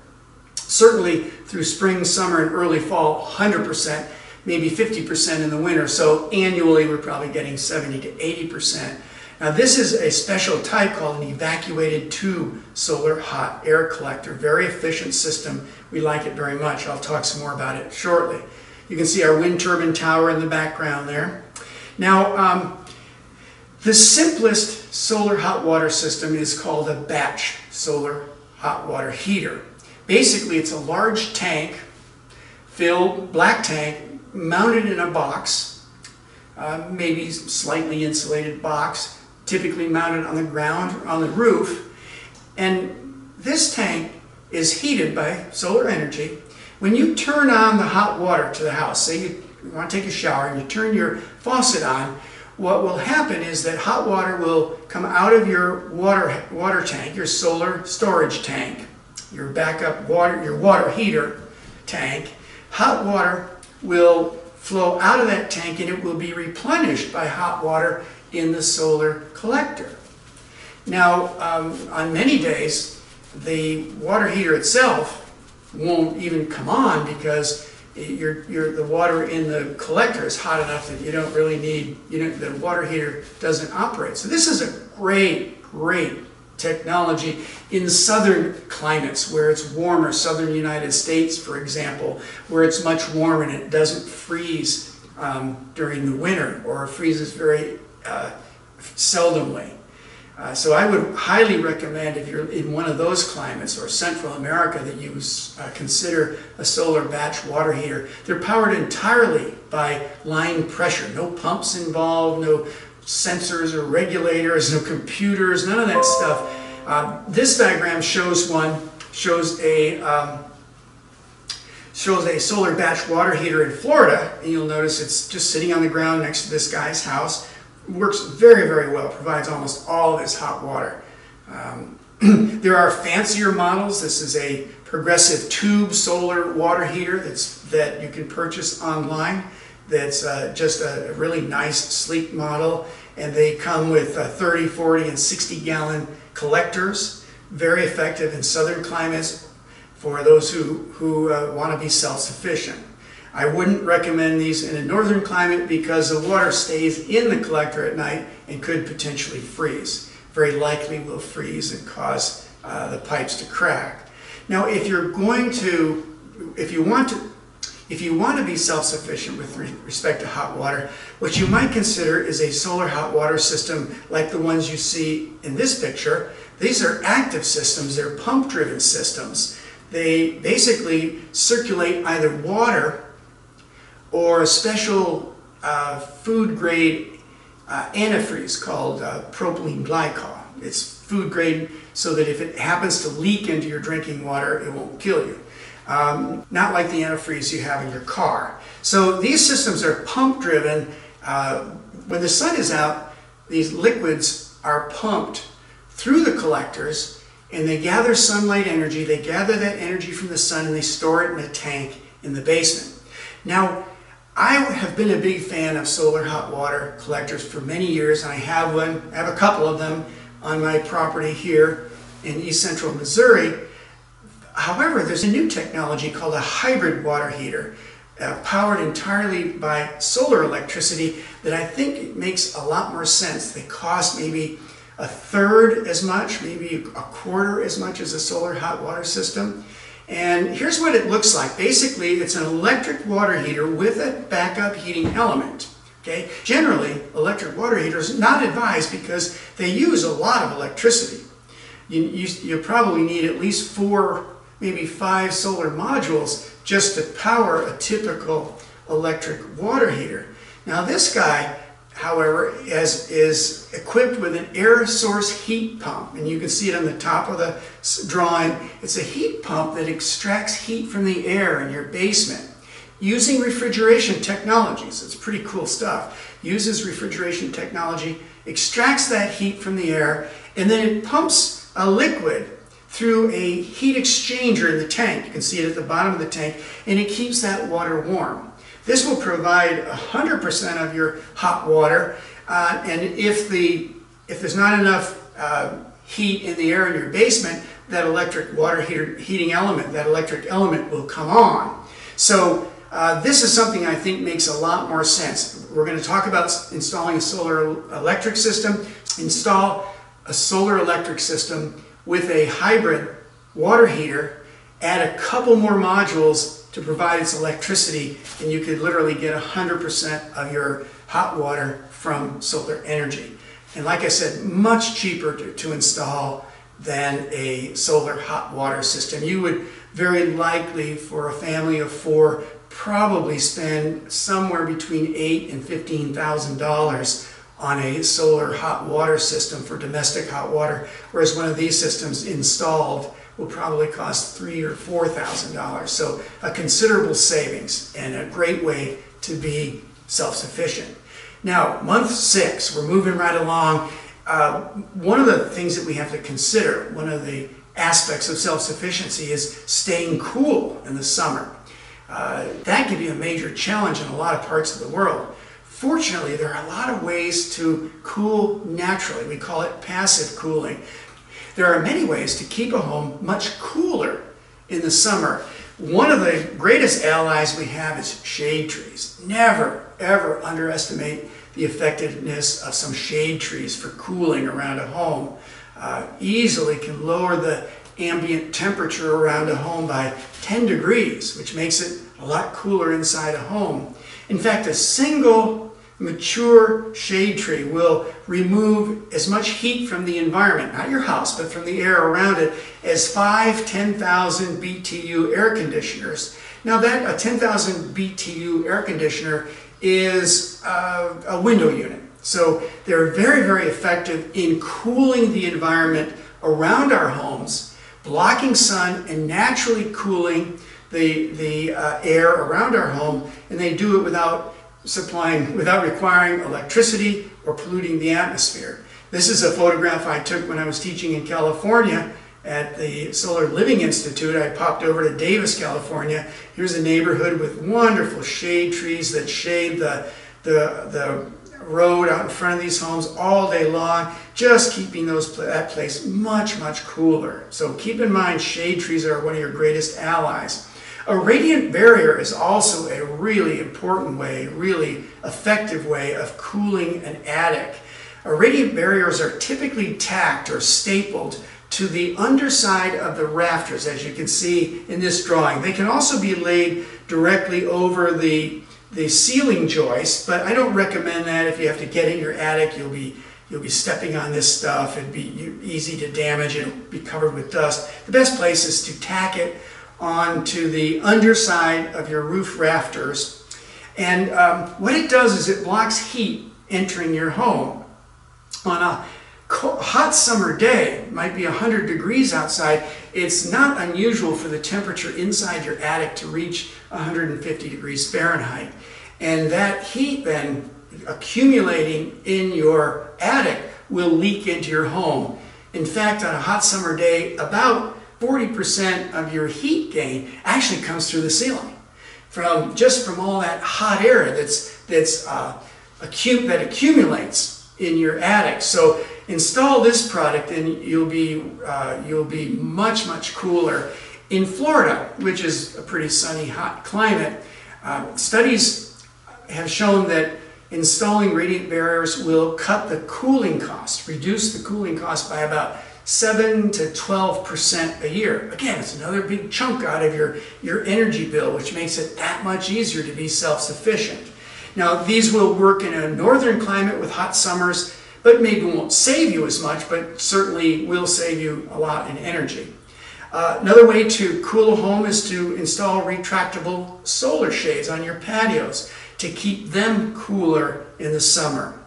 Speaker 1: Certainly through spring, summer, and early fall, 100%, maybe 50% in the winter. So annually, we're probably getting 70 to 80%. Now this is a special type called an evacuated tube solar hot air collector. Very efficient system. We like it very much. I'll talk some more about it shortly. You can see our wind turbine tower in the background there. Now, the simplest solar hot water system is called a batch solar hot water heater. Basically, it's a large tank, filled, black tank, mounted in a box, maybe slightly insulated box, typically mounted on the ground, on the roof. And this tank is heated by solar energy. When you turn on the hot water to the house, say you want to take a shower and you turn your faucet on, what will happen is that hot water will come out of your water tank, your solar storage tank, your backup water, your water heater tank. Hot water will flow out of that tank and it will be replenished by hot water in the solar collector. Now, on many days, the water heater itself won't even come on because the water in the collector is hot enough that you don't really need, the water heater doesn't operate. So this is a great technology in southern climates where it's warmer, southern United States, for example, where it's much warmer and it doesn't freeze during the winter, or freezes very seldomly. So I would highly recommend, if you're in one of those climates or Central America, that you consider a solar batch water heater. They're powered entirely by line pressure. No pumps involved, no sensors or regulators, no computers, none of that stuff. This diagram shows a solar batch water heater in Florida, and you'll notice it's just sitting on the ground next to this guy's house. Works very well, provides almost all of his hot water. There are fancier models. This is a progressive tube solar water heater that you can purchase online. That's just a really nice, sleek model, and they come with 30, 40, and 60-gallon collectors. Very effective in southern climates for those who want to be self-sufficient. I wouldn't recommend these in a northern climate because the water stays in the collector at night and could potentially freeze. Very likely will freeze and cause the pipes to crack. Now, if you want to be self-sufficient with respect to hot water, what you might consider is a solar hot water system like the ones you see in this picture. These are active systems. They're pump-driven systems. They basically circulate either water or a special food-grade antifreeze called propylene glycol. It's food-grade so that if it happens to leak into your drinking water, it won't kill you. Not like the antifreeze you have in your car. So these systems are pump-driven. When the sun is out, these liquids are pumped through the collectors, and they gather sunlight energy. They gather that energy from the sun, and they store it in a tank in the basement. Now, I have been a big fan of solar hot water collectors for many years, and I have one. I have a couple of them on my property here in East Central Missouri. However, there's a new technology called a hybrid water heater, powered entirely by solar electricity, that I think makes a lot more sense. They cost maybe a third as much, maybe a quarter as much as a solar hot water system. And here's what it looks like. Basically, it's an electric water heater with a backup heating element. Okay? Generally, electric water heaters are not advised because they use a lot of electricity. You probably need at least 4, maybe 5 solar modules just to power a typical electric water heater. Now this guy, however, is equipped with an air source heat pump, and you can see it on the top of the drawing. It's a heat pump that extracts heat from the air in your basement using refrigeration technologies. It's pretty cool stuff. Uses refrigeration technology, extracts that heat from the air, and then it pumps a liquid through a heat exchanger in the tank. You can see it at the bottom of the tank, and it keeps that water warm. This will provide 100% of your hot water, and if there's not enough heat in the air in your basement, that electric water heating element, that electric element will come on. So this is something I think makes a lot more sense. We're going to talk about installing a solar electric system. Install a solar electric system with a hybrid water heater, add a couple more modules to provide its electricity, and you could literally get 100% of your hot water from solar energy. And like I said, much cheaper to install than a solar hot water system. You would very likely, for a family of 4, probably spend somewhere between $8,000 and $15,000 on a solar hot water system for domestic hot water, whereas one of these systems installed will probably cost $3,000 or $4,000. So a considerable savings and a great way to be self-sufficient. Now, month 6, we're moving right along. One of the things that we have to consider, one of the aspects of self-sufficiency, is staying cool in the summer. That can be a major challenge in a lot of parts of the world. Fortunately, there are a lot of ways to cool naturally. We call it passive cooling. There are many ways to keep a home much cooler in the summer. One of the greatest allies we have is shade trees. Never, ever underestimate the effectiveness of some shade trees for cooling around a home. Easily can lower the ambient temperature around a home by 10 degrees, which makes it a lot cooler inside a home. In fact, a single mature shade tree will remove as much heat from the environment, not your house, but from the air around it, as 10,000 BTU air conditioners. Now a 10,000 BTU air conditioner is a window unit. So they're very, very effective in cooling the environment around our homes, blocking sun and naturally cooling the air around our home, and they do it without requiring electricity or polluting the atmosphere. This is a photograph I took when I was teaching in California at the Solar Living Institute. I popped over to Davis, California. Here's a neighborhood with wonderful shade trees that shade the road out in front of these homes all day long, just keeping that place much, much cooler. So keep in mind, shade trees are one of your greatest allies. A radiant barrier is also a really important way, really effective way of cooling an attic. Radiant barriers are typically tacked or stapled to the underside of the rafters, as you can see in this drawing. They can also be laid directly over the ceiling joist, but I don't recommend that. If you have to get in your attic, you'll be stepping on this stuff. It'd be easy to damage. It'll be covered with dust. The best place is to tack it onto the underside of your roof rafters. And what it does is it blocks heat entering your home. On a hot summer day, it might be 100 degrees outside, it's not unusual for the temperature inside your attic to reach 150 degrees Fahrenheit. And that heat then accumulating in your attic will leak into your home. In fact, on a hot summer day, about 40% of your heat gain actually comes through the ceiling, just from all that hot air that accumulates in your attic. So install this product, and you'll be much, much cooler. In Florida, which is a pretty sunny, hot climate, studies have shown that installing radiant barriers will cut the cooling cost, reduce the cooling cost by about 7 to 12% a year. Again, it's another big chunk out of your energy bill, which makes it that much easier to be self-sufficient. Now, these will work in a northern climate with hot summers, but maybe won't save you as much, but certainly will save you a lot in energy. Another way to cool a home is to install retractable solar shades on your patios to keep them cooler in the summer.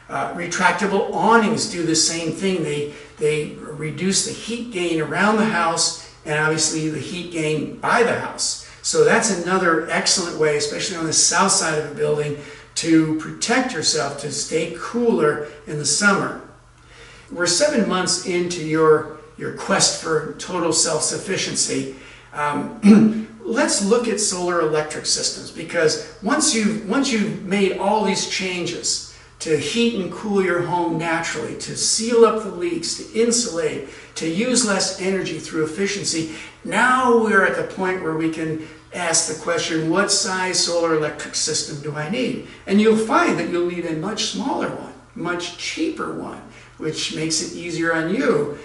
Speaker 1: Retractable awnings do the same thing. They reduce the heat gain around the house and obviously the heat gain by the house. So that's another excellent way, especially on the south side of a building, to protect yourself, to stay cooler in the summer. We're 7 months into your quest for total self-sufficiency. Let's look at solar electric systems, because once you've made all these changes to heat and cool your home naturally, to seal up the leaks, to insulate, to use less energy through efficiency. Now we're at the point where we can ask the question, what size solar electric system do I need? And you'll find that you'll need a much smaller one, much cheaper one, which makes it easier on you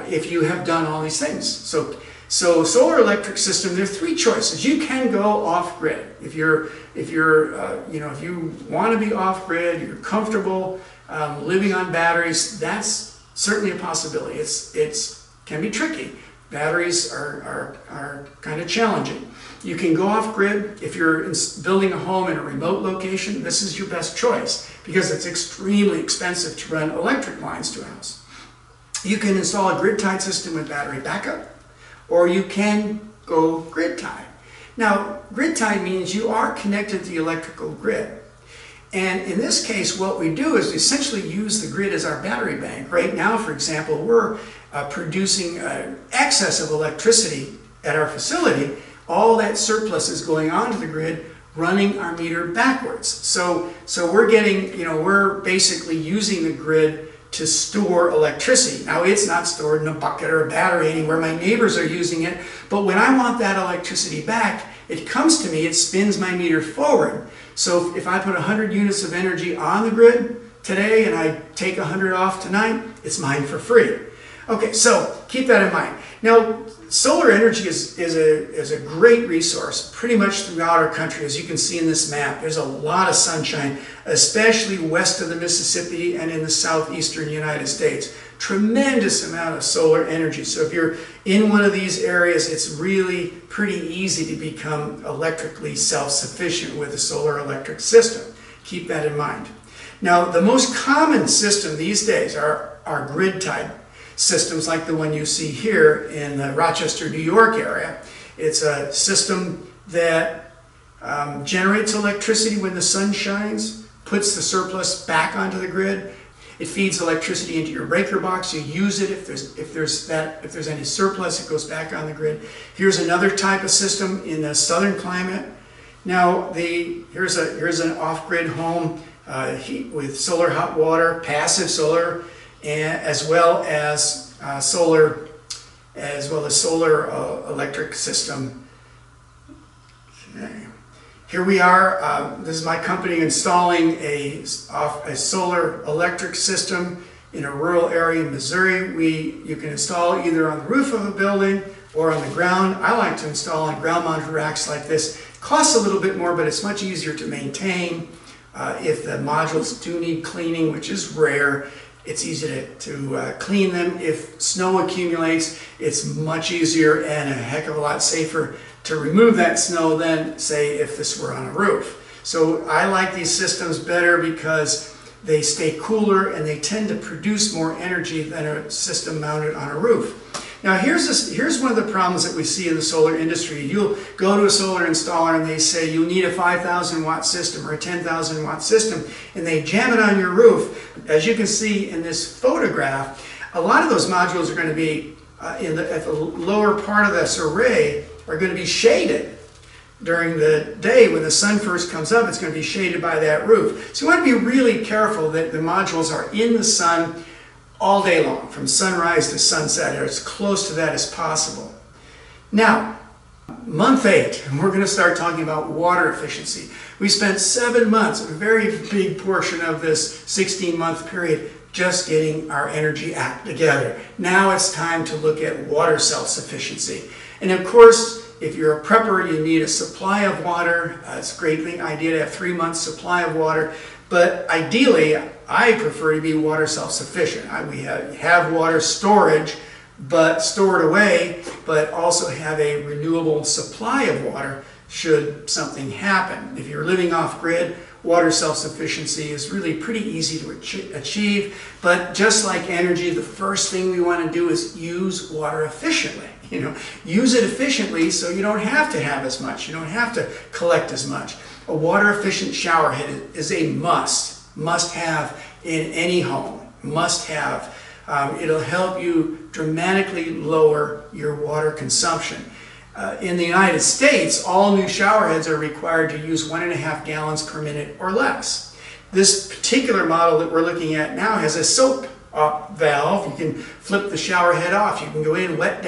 Speaker 1: if you have done all these things. So solar electric system, there are three choices. You can go off grid. If you want to be off grid, you're comfortable living on batteries, that's certainly a possibility. It can be tricky. Batteries are kind of challenging. You can go off grid. If you're building a home in a remote location, this is your best choice because it's extremely expensive to run electric lines to a house. You can install a grid-tied system with battery backup, or you can go grid-tied. Now, grid-tied means you are connected to the electrical grid. And in this case, what we do is essentially use the grid as our battery bank. Right now, for example, we're producing excess of electricity at our facility. All that surplus is going onto the grid, running our meter backwards. So we're getting, we're basically using the grid to store electricity. Now, it's not stored in a bucket or a battery anywhere. My neighbors are using it. But when I want that electricity back, it comes to me, it spins my meter forward. So if I put 100 units of energy on the grid today and I take 100 off tonight, it's mine for free. Okay, so keep that in mind. Now, solar energy is a great resource pretty much throughout our country. As you can see in this map, there's a lot of sunshine, especially west of the Mississippi and in the southeastern United States. Tremendous amount of solar energy. So if you're in one of these areas, it's really pretty easy to become electrically self-sufficient with a solar electric system. Keep that in mind. Now, the most common system these days are grid-tied systems like the one you see here in the Rochester, New York area. It's a system that generates electricity when the sun shines, puts the surplus back onto the grid. It feeds electricity into your breaker box. You use it. If there's any surplus, it goes back on the grid. Here's another type of system in the southern climate. Now, here's an off-grid home with solar hot water, passive solar, as well as solar electric system. Okay. Here we are. This is my company installing a solar electric system in a rural area in Missouri. You can install either on the roof of a building or on the ground. I like to install on ground-mounted racks like this. It costs a little bit more, but it's much easier to maintain. If the modules do need cleaning, which is rare, it's easy to clean them. If snow accumulates, it's much easier and a heck of a lot safer to remove that snow than, say, if this were on a roof. So I like these systems better because they stay cooler and they tend to produce more energy than a system mounted on a roof. Now here's one of the problems that we see in the solar industry. You'll go to a solar installer and they say you need a 5,000 watt system or a 10,000 watt system, and they jam it on your roof. As you can see in this photograph, a lot of those modules are going to be at the lower part of this array are going to be shaded. During the day when the sun first comes up, it's going to be shaded by that roof. So you want to be really careful that the modules are in the sun all day long, from sunrise to sunset, or as close to that as possible. Now, month 8, and we're going to start talking about water efficiency. We spent 7 months, a very big portion of this 16-month period, just getting our energy act together. Now it's time to look at water self-sufficiency. And of course, if you're a prepper, you need a supply of water. It's a great idea to have 3 months supply of water. But ideally, I prefer to be water self-sufficient. We have water storage, but stored away, but also have a renewable supply of water should something happen. If you're living off-grid, water self-sufficiency is really pretty easy to achieve. But just like energy, the first thing we want to do is use water efficiently. Use it efficiently so you don't have to have as much. You don't have to collect as much. A water-efficient shower head is a must-have in any home. Must-have. It'll help you dramatically lower your water consumption. In the United States, all new shower heads are required to use 1.5 gallons per minute or less. This particular model that we're looking at now has a soap valve. You can flip the shower head off. You can go in, wet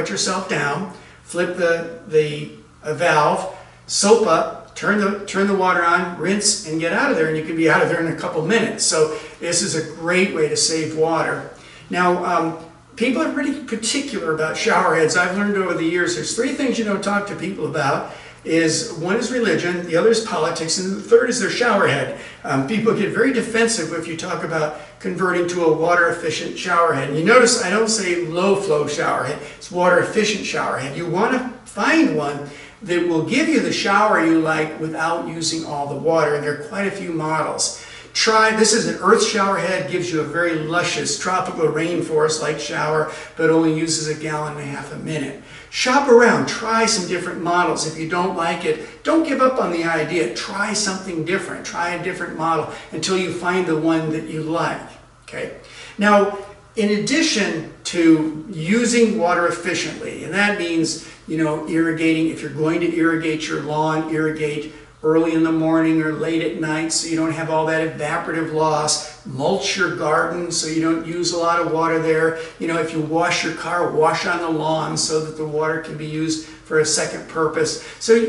Speaker 1: yourself down, flip the valve, soap up, turn the water on, rinse, and get out of there, and you can be out of there in a couple minutes. So this is a great way to save water. Now, people are pretty particular about shower heads. I've learned over the years there's three things you don't talk to people about. One is religion, the other is politics, and the third is their shower head. People get very defensive if you talk about converting to a water efficient shower head. And you notice I don't say low flow shower head, it's water efficient shower head. You want to find one that will give you the shower you like without using all the water, and there are quite a few models. This is an earth shower head, gives you a very luscious tropical rainforest-like shower, but only uses 1.5 gallons a minute. Shop around, try some different models. If you don't like it, don't give up on the idea. Try something different, try a different model until you find the one that you like. Okay? Now, in addition to using water efficiently, and that means, irrigating, if you're going to irrigate your lawn, irrigate early in the morning or late at night so you don't have all that evaporative loss. Mulch your garden so you don't use a lot of water there. If you wash your car, wash on the lawn so that the water can be used for a second purpose. So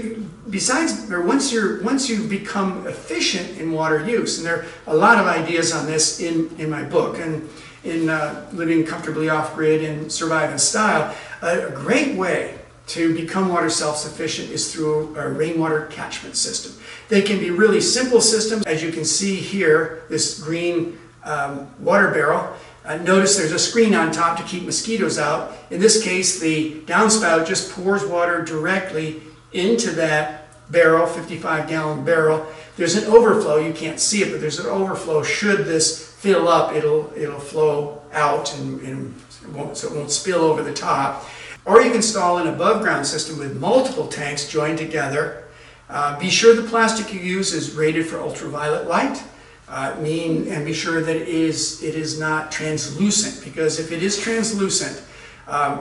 Speaker 1: once you become efficient in water use, and there are a lot of ideas on this in my book, and in Living Comfortably Off-Grid and Survive in Style, a great way to become water self-sufficient is through a rainwater catchment system. They can be really simple systems. As you can see here, this green water barrel. Notice there's a screen on top to keep mosquitoes out. In this case, the downspout just pours water directly into that barrel, 55-gallon barrel. There's an overflow. You can't see it, but there's an overflow. Should this fill up, it'll flow out so it won't spill over the top. Or you can install an above-ground system with multiple tanks joined together. Be sure the plastic you use is rated for ultraviolet light. And be sure that it is not translucent, because if it is translucent,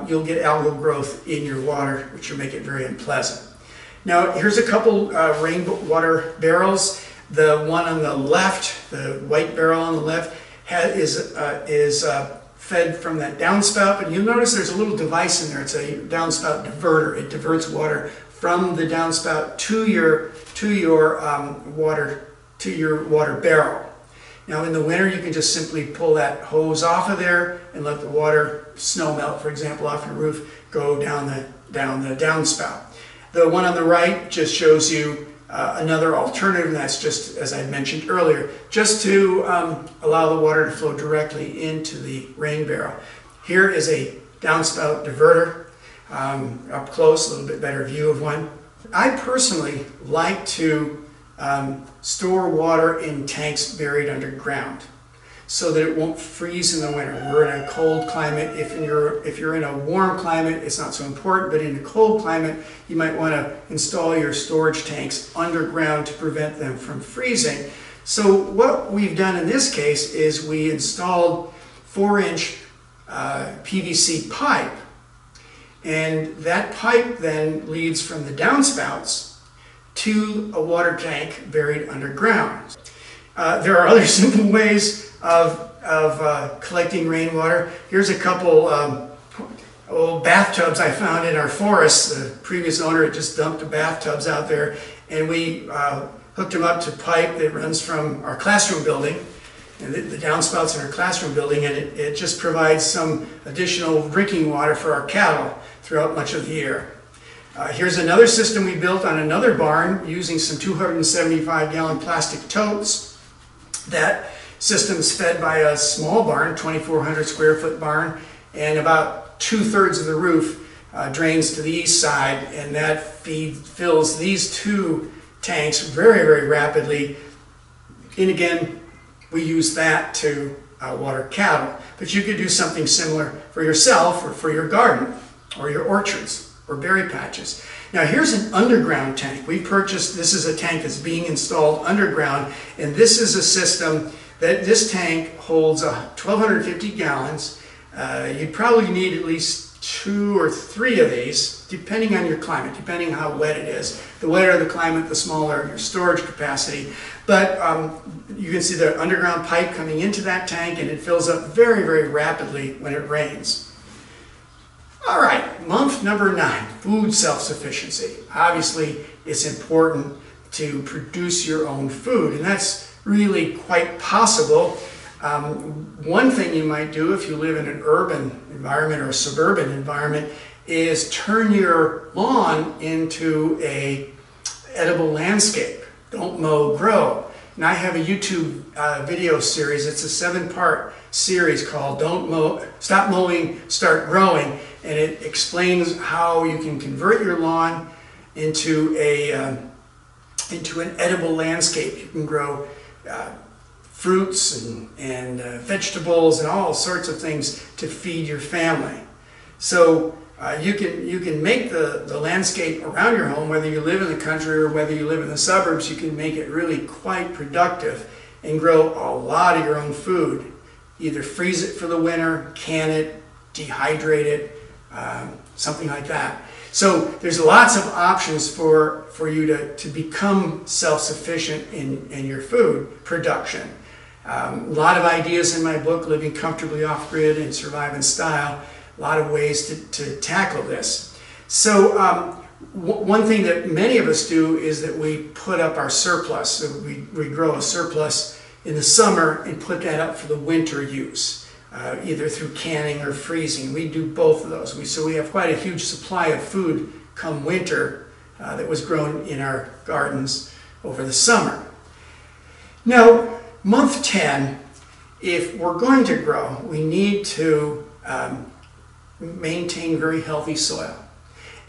Speaker 1: you'll get algal growth in your water, which will make it very unpleasant. Now, here's a couple rainwater barrels. The one on the left, the white barrel on the left, is fed from that downspout, but you'll notice there's a little device in there. It's a downspout diverter. It diverts water from the downspout to your water barrel. Now, in the winter, you can just simply pull that hose off of there and let the water, snow melt, for example, off your roof, go down the downspout. The one on the right just shows you another alternative, and that's just, as I mentioned earlier, just to allow the water to flow directly into the rain barrel. Here is a downspout diverter, up close, a little bit better view of one. I personally like to store water in tanks buried underground so that it won't freeze in the winter. We're in a cold climate. If you're in a warm climate, it's not so important, but in a cold climate, you might want to install your storage tanks underground to prevent them from freezing. So what we've done in this case is we installed 4-inch PVC pipe, and that pipe then leads from the downspouts to a water tank buried underground. There are other simple ways of collecting rainwater. Here's a couple old bathtubs I found in our forest. The previous owner had just dumped the bathtubs out there, and we hooked them up to pipe that runs from our classroom building, and the downspouts in our classroom building, and it just provides some additional drinking water for our cattle throughout much of the year. Here's another system we built on another barn using some 275-gallon plastic totes. That system's fed by a small barn, 2,400 square foot barn, and about 2/3 of the roof drains to the east side, and that fills these two tanks very, very rapidly. And again, we use that to water cattle. But you could do something similar for yourself or for your garden or your orchards or berry patches. Now, here's an underground tank. We purchased, this is a tank that's being installed underground, and this is a system that this tank holds 1,250 gallons. You'd probably need at least 2 or 3 of these, depending on your climate, depending on how wet it is. The wetter the climate, the smaller your storage capacity. But you can see the underground pipe coming into that tank, and it fills up very, very rapidly when it rains. All right, month number 9, food self-sufficiency. Obviously, it's important to produce your own food, and that's really quite possible. One thing you might do if you live in an urban environment or a suburban environment is turn your lawn into an edible landscape. Don't mow, grow. And I have a YouTube video series. It's a 7-part series called Stop Mowing, Start Growing. And it explains how you can convert your lawn into an edible landscape. You can grow fruits and vegetables and all sorts of things to feed your family. So you can make the landscape around your home, whether you live in the country or whether you live in the suburbs, you can make it really quite productive and grow a lot of your own food. Either freeze it for the winter, can it, dehydrate it, something like that. So there's lots of options for you to become self-sufficient in your food production. A lot of ideas in my book, Living Comfortably Off-Grid and Survive in Style. A lot of ways to tackle this. So one thing that many of us do is that we put up our surplus. So we grow a surplus in the summer and put that up for the winter use, either through canning or freezing. We do both of those. So we have quite a huge supply of food come winter that was grown in our gardens over the summer. Now, month 10, if we're going to grow, we need to maintain very healthy soil.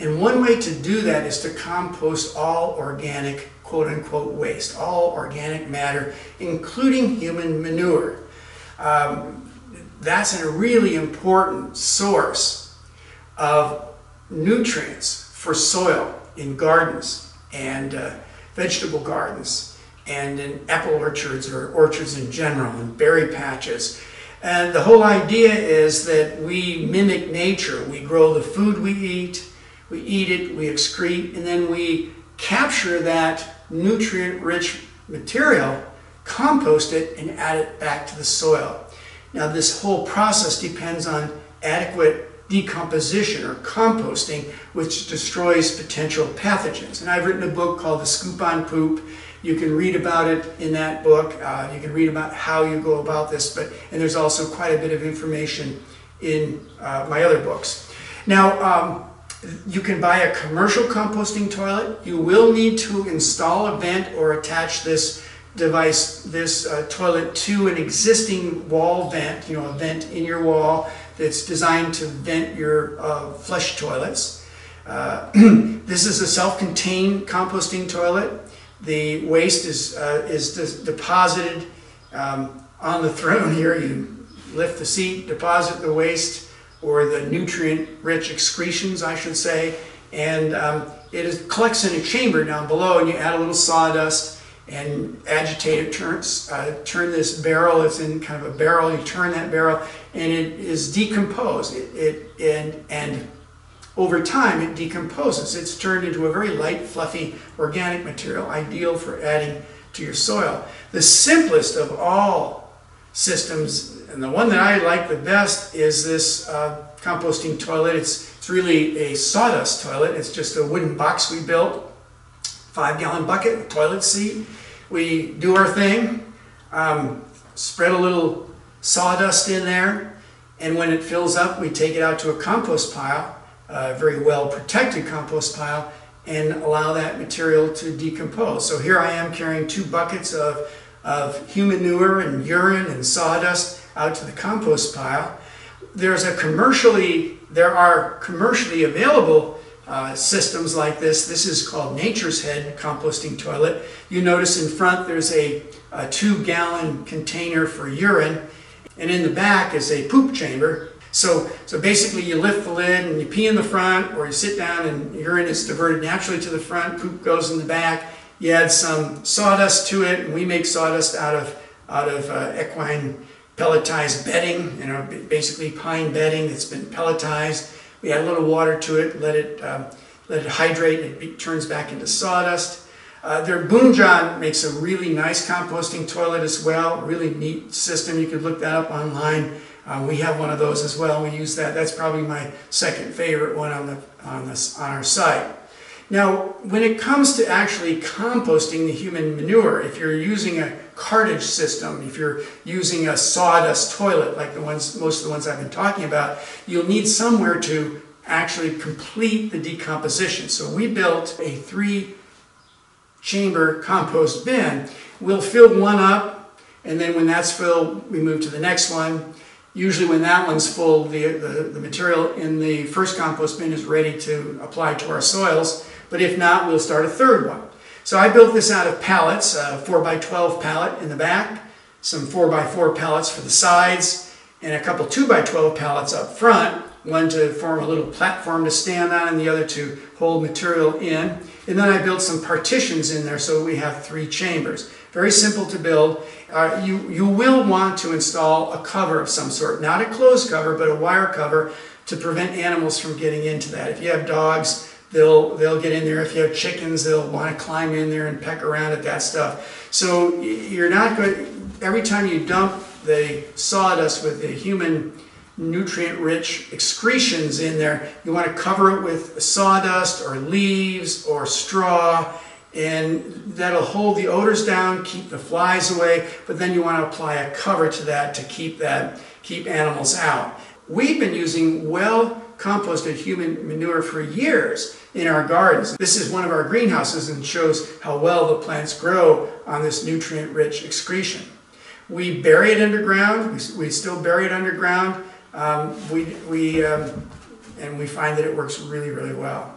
Speaker 1: And one way to do that is to compost all organic, quote-unquote, waste, all organic matter, including human manure. That's a really important source of nutrients for soil in gardens and vegetable gardens and in apple orchards or orchards in general and berry patches. And the whole idea is that we mimic nature. We grow the food we eat it, we excrete, and then we capture that nutrient-rich material, compost it, and add it back to the soil. Now, this whole process depends on adequate decomposition or composting, which destroys potential pathogens. And I've written a book called The Scoop on Poop. You can read about it in that book. You can read about how you go about this, and there's also quite a bit of information in my other books. Now, you can buy a commercial composting toilet. You will need to install a vent or attach this device, this toilet, to an existing wall vent, a vent in your wall that's designed to vent your flush toilets. This is a self-contained composting toilet. The waste is deposited on the throne here. You lift the seat, deposit the waste, or the nutrient-rich excretions, I should say, and it collects in a chamber down below, and you add a little sawdust and agitate it, turn this barrel. It's in kind of a barrel. You turn that barrel, and it is decomposed. And over time, it decomposes. It's turned into a very light, fluffy, organic material, ideal for adding to your soil. The simplest of all systems, and the one that I like the best, is this composting toilet. It's really a sawdust toilet. It's just a wooden box we built, 5-gallon bucket, a toilet seat. We do our thing, spread a little sawdust in there, and when it fills up, we take it out to a compost pile, a very well protected compost pile, and allow that material to decompose. So here I am carrying 2 buckets of human manure and urine and sawdust out to the compost pile. There are commercially available systems like this. This is called Nature's Head composting toilet. You notice in front there's a 2-gallon container for urine, and in the back is a poop chamber. So basically you lift the lid and you pee in the front, or you sit down and urine is diverted naturally to the front, poop goes in the back. You add some sawdust to it, and we make sawdust out of equine pelletized bedding, basically pine bedding that's been pelletized. We add a little water to it, let it let it hydrate, and it turns back into sawdust. Their Boom John makes a really nice composting toilet as well, really neat system. You could look that up online. We have one of those as well. We use that. That's probably my second favorite one on our site. Now, when it comes to actually composting the human manure, if you're using a cartage system, if you're using a sawdust toilet like most of the ones I've been talking about, you'll need somewhere to actually complete the decomposition. So we built a 3-chamber compost bin. We'll fill one up, and then when that's filled, we move to the next one. Usually when that one's full, the material in the first compost bin is ready to apply to our soils. But if not, we'll start a third one. So I built this out of pallets, a 4x12 pallet in the back, some 4x4 pallets for the sides, and a couple 2x12 pallets up front, one to form a little platform to stand on and the other to hold material in. And then I built some partitions in there so we have 3 chambers. Very simple to build. You will want to install a cover of some sort, not a closed cover, but a wire cover to prevent animals from getting into that. If you have dogs, they'll get in there. If you have chickens, they'll want to climb in there and peck around at that stuff. So you're not going, every time you dump the sawdust with the human nutrient-rich excretions in there, you want to cover it with sawdust or leaves or straw, and that'll hold the odors down, keep the flies away, but then you want to apply a cover to that to keep animals out. We've been using well-composted human manure for years in our gardens. This is one of our greenhouses and shows how well the plants grow on this nutrient-rich excretion. We bury it underground. We still bury it underground. And we find that it works really, really well.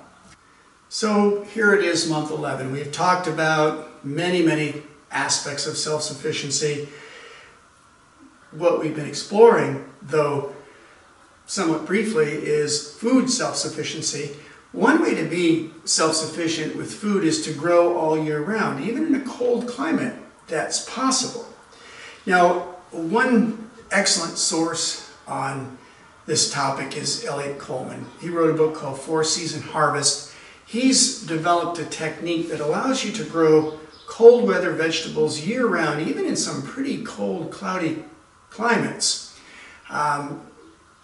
Speaker 1: So here it is, month 11. We've talked about many, many aspects of self-sufficiency. What we've been exploring, though somewhat briefly, is food self-sufficiency. One way to be self-sufficient with food is to grow all year round. Even in a cold climate, that's possible. Now, one excellent source on this topic is Elliot Coleman. He wrote a book called 4-Season Harvest. He's developed a technique that allows you to grow cold weather vegetables year-round, even in some pretty cold, cloudy climates. And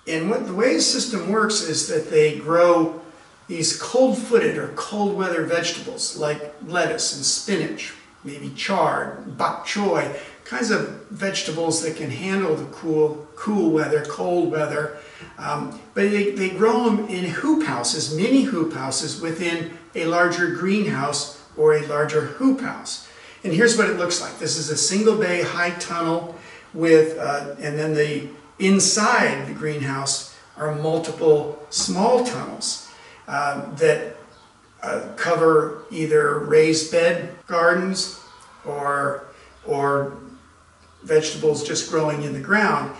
Speaker 1: the way his system works is that they grow these cold-footed or cold weather vegetables like lettuce and spinach, maybe chard, bok choy, kinds of vegetables that can handle the cool weather, cold weather. But they grow them in hoop houses, mini hoop houses within a larger greenhouse or a larger hoop house. And here's what it looks like. This is a single bay high tunnel with, and then inside the greenhouse are multiple small tunnels that cover either raised bed gardens or vegetables just growing in the ground.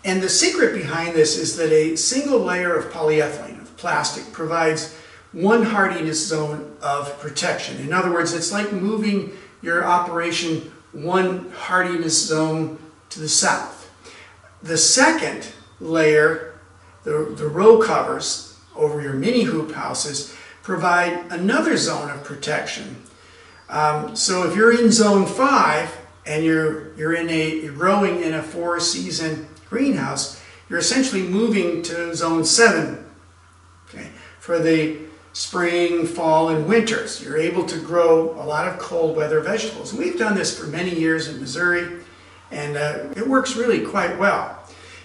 Speaker 1: And the secret behind this is that a single layer of polyethylene, of plastic, provides one hardiness zone of protection. In other words, it's like moving your operation one hardiness zone to the south. The second layer, the row covers over your mini hoop houses, provide another zone of protection. So if you're in zone 5 and you're growing in a 4-season greenhouse, you're essentially moving to zone 7, okay, for the spring, fall, and winters. You're able to grow a lot of cold weather vegetables. And we've done this for many years in Missouri, and it works really quite well.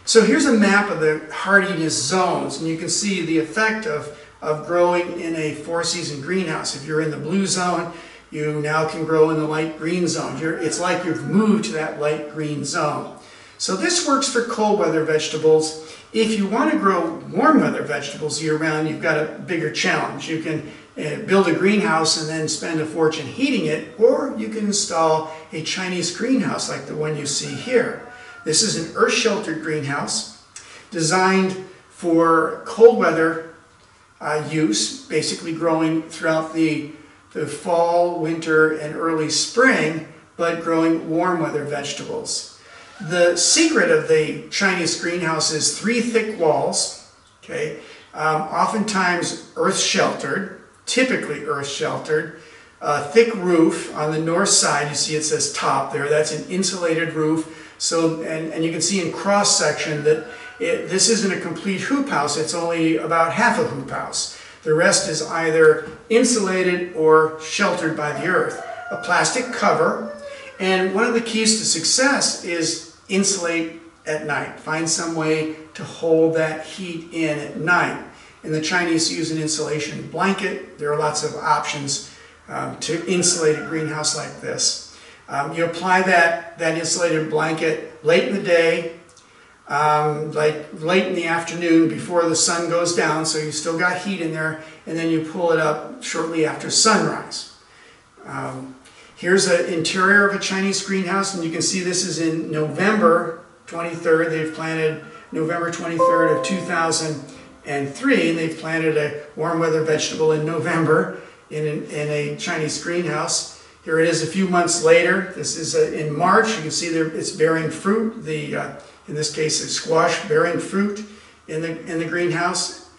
Speaker 1: So here's a map of the hardiness zones, and you can see the effect of growing in a 4-season greenhouse. If you're in the blue zone, you now can grow in the light green zone. It's like you've moved to that light green zone. So this works for cold weather vegetables. If you want to grow warm weather vegetables year round, you've got a bigger challenge. You can build a greenhouse and then spend a fortune heating it, or you can install a Chinese greenhouse like the one you see here. This is an earth-sheltered greenhouse designed for cold weather use, basically growing throughout the fall, winter, and early spring, but growing warm weather vegetables. The secret of the Chinese greenhouse is 3 thick walls, okay, oftentimes earth-sheltered, typically earth sheltered. Thick roof on the north side, you see it says top there, that's an insulated roof. So, and you can see in cross section that this isn't a complete hoop house, it's only about half a hoop house. The rest is either insulated or sheltered by the earth. A plastic cover, and one of the keys to success is insulate at night. Find some way to hold that heat in at night. And the Chinese use an insulation blanket. There are lots of options to insulate a greenhouse like this. You apply that insulated blanket late in the day, like late in the afternoon before the sun goes down, so you still got heat in there, and then you pull it up shortly after sunrise. Here's an interior of a Chinese greenhouse, and you can see this is in November 23rd. They've planted November 23rd of 2003, and they've planted a warm weather vegetable in November in a Chinese greenhouse. Here it is a few months later. This is in March. You can see there it's bearing fruit. In this case, it's squash bearing fruit in the greenhouse.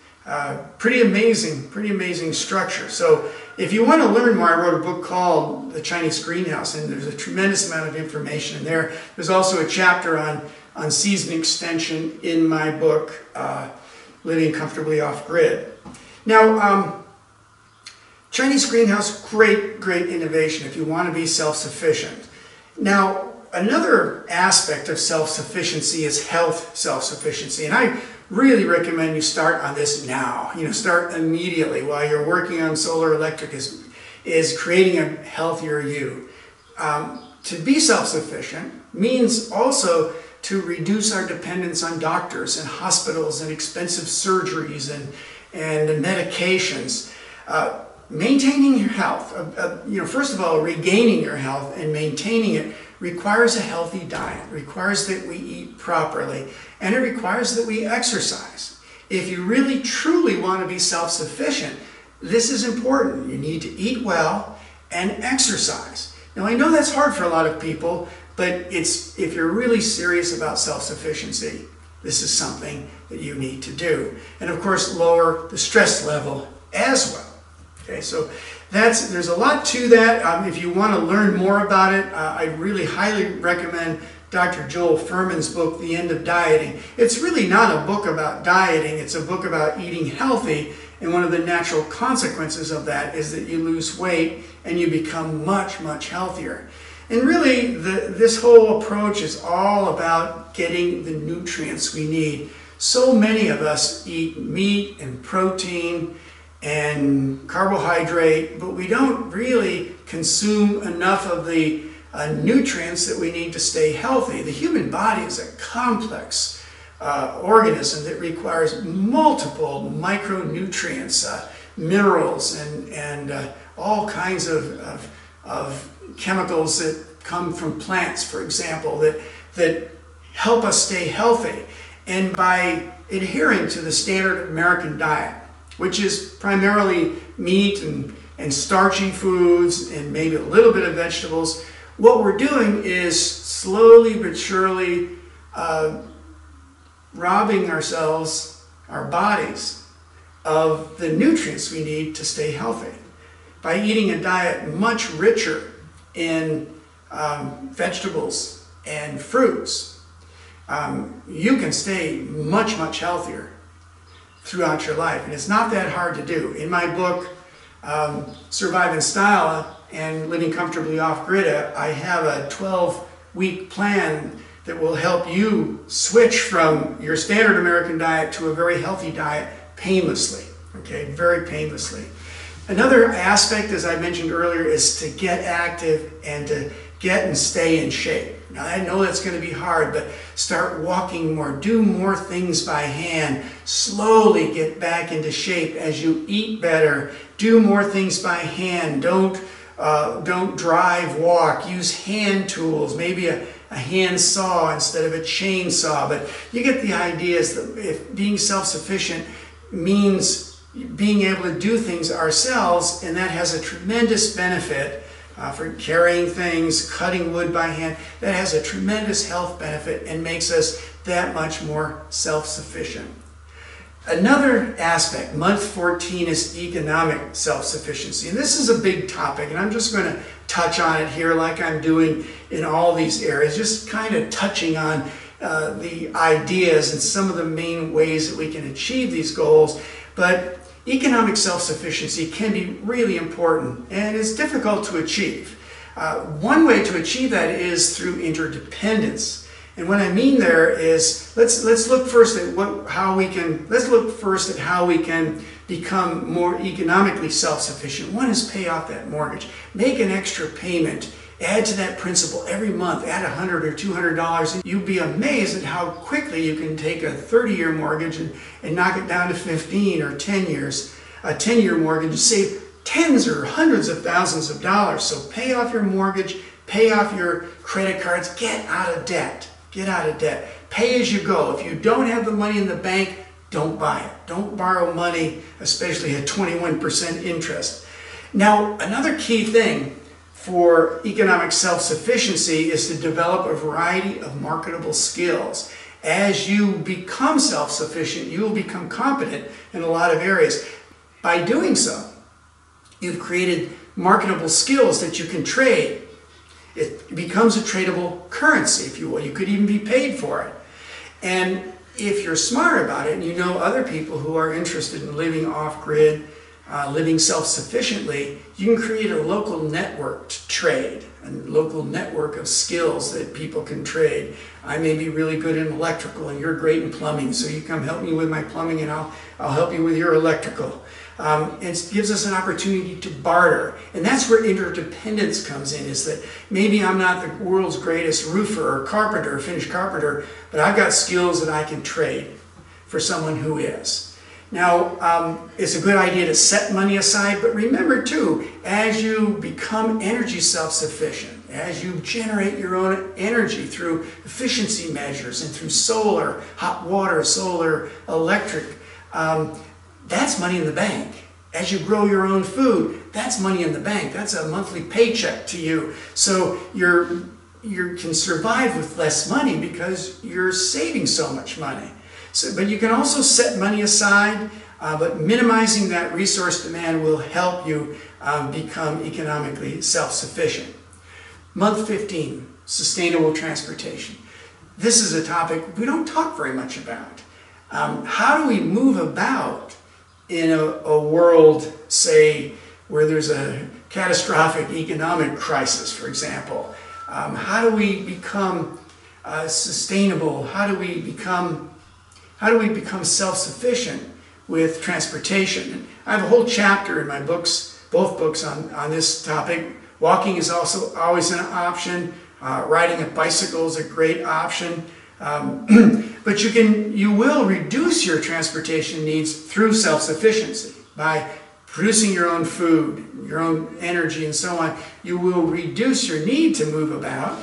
Speaker 1: Pretty amazing structure. So if you want to learn more, I wrote a book called The Chinese Greenhouse, and there's a tremendous amount of information in there. There's also a chapter on season extension in my book, Living Comfortably Off-Grid. Now, Chinese greenhouse, great innovation if you want to be self-sufficient. Now, another aspect of self-sufficiency is health self-sufficiency, and I really recommend you start on this now. Start immediately while you're working on solar electric is creating a healthier you. To be self-sufficient means also to reduce our dependence on doctors and hospitals and expensive surgeries and medications. Maintaining your health, first of all, regaining your health and maintaining it requires a healthy diet, requires that we eat properly, and it requires that we exercise. If you really truly want to be self-sufficient, this is important. You need to eat well and exercise. Now, I know that's hard for a lot of people, but if you're really serious about self-sufficiency, this is something that you need to do. And of course, lower the stress level as well. Okay, so there's a lot to that. If you want to learn more about it, I really highly recommend Dr. Joel Fuhrman's book, The End of Dieting. It's really not a book about dieting, it's a book about eating healthy, and one of the natural consequences of that is that you lose weight and you become much healthier. And really, this whole approach is all about getting the nutrients we need. So many of us eat meat and protein and carbohydrate, but we don't really consume enough of the nutrients that we need to stay healthy. The human body is a complex organism that requires multiple micronutrients, minerals, and all kinds of chemicals that come from plants, for example, that help us stay healthy. And by adhering to the standard American diet, which is primarily meat and starchy foods and maybe a little bit of vegetables, what we're doing is slowly but surely robbing ourselves, our bodies, of the nutrients we need to stay healthy. By eating a diet much richer in vegetables and fruits, you can stay much healthier throughout your life. And it's not that hard to do. In my book, Survive in Style and Living Comfortably Off-Grid, I have a 12-week plan that will help you switch from your standard American diet to a very healthy diet painlessly, okay, very painlessly. Another aspect, as I mentioned earlier, is to get active and to get and stay in shape. Now, I know that's going to be hard, but start walking more, do more things by hand, slowly get back into shape as you eat better, do more things by hand, don't drive, walk, use hand tools, maybe a hand saw instead of a chainsaw, but you get the idea. Is that if being self-sufficient means being able to do things ourselves, and that has a tremendous benefit for carrying things, cutting wood by hand. That has a tremendous health benefit and makes us that much more self-sufficient. Another aspect, month 14, is economic self-sufficiency. And this is a big topic, and I'm just going to touch on it here like I'm doing in all these areas, just kind of touching on the ideas and some of the main ways that we can achieve these goals. But economic self-sufficiency can be really important, and it's difficult to achieve. One way to achieve that is through interdependence. And what I mean there is, let's look first at how we can become more economically self-sufficient. One is pay off that mortgage. Make an extra payment. Add to that principal every month. Add $100 or $200. And you'd be amazed at how quickly you can take a 30-year mortgage and knock it down to 15 or 10 years. A 10-year mortgage, save tens or hundreds of thousands of dollars. So pay off your mortgage, pay off your credit cards, get out of debt. Get out of debt. Pay as you go. If you don't have the money in the bank, don't buy it. Don't borrow money, especially at 21% interest. Now, another key thing for economic self-sufficiency is to develop a variety of marketable skills. As you become self-sufficient, you will become competent in a lot of areas. By doing so, you've created marketable skills that you can trade. It becomes a tradable currency, if you will. You could even be paid for it. And if you're smart about it and you know other people who are interested in living off-grid, living self-sufficiently, you can create a local networked trade, a local network of skills that people can trade. I may be really good in electrical and you're great in plumbing, so you come help me with my plumbing and I'll help you with your electrical. It gives us an opportunity to barter. And that's where interdependence comes in, is that maybe I'm not the world's greatest roofer or carpenter or finished carpenter, but I've got skills that I can trade for someone who is. Now, it's a good idea to set money aside, but remember too, as you become energy self-sufficient, as you generate your own energy through efficiency measures and through solar, hot water, solar, electric, that's money in the bank. As you grow your own food, that's money in the bank. That's a monthly paycheck to you. So you can survive with less money because you're saving so much money. But you can also set money aside, but minimizing that resource demand will help you become economically self-sufficient. Month 15, sustainable transportation. This is a topic we don't talk very much about. How do we move about in a world, say, where there's a catastrophic economic crisis, for example? How do we become sustainable? How do we become self-sufficient with transportation? And I have a whole chapter in my books, both books, on this topic. Walking is also always an option. Riding a bicycle is a great option. But you will reduce your transportation needs through self-sufficiency. By producing your own food, your own energy, and so on, you will reduce your need to move about.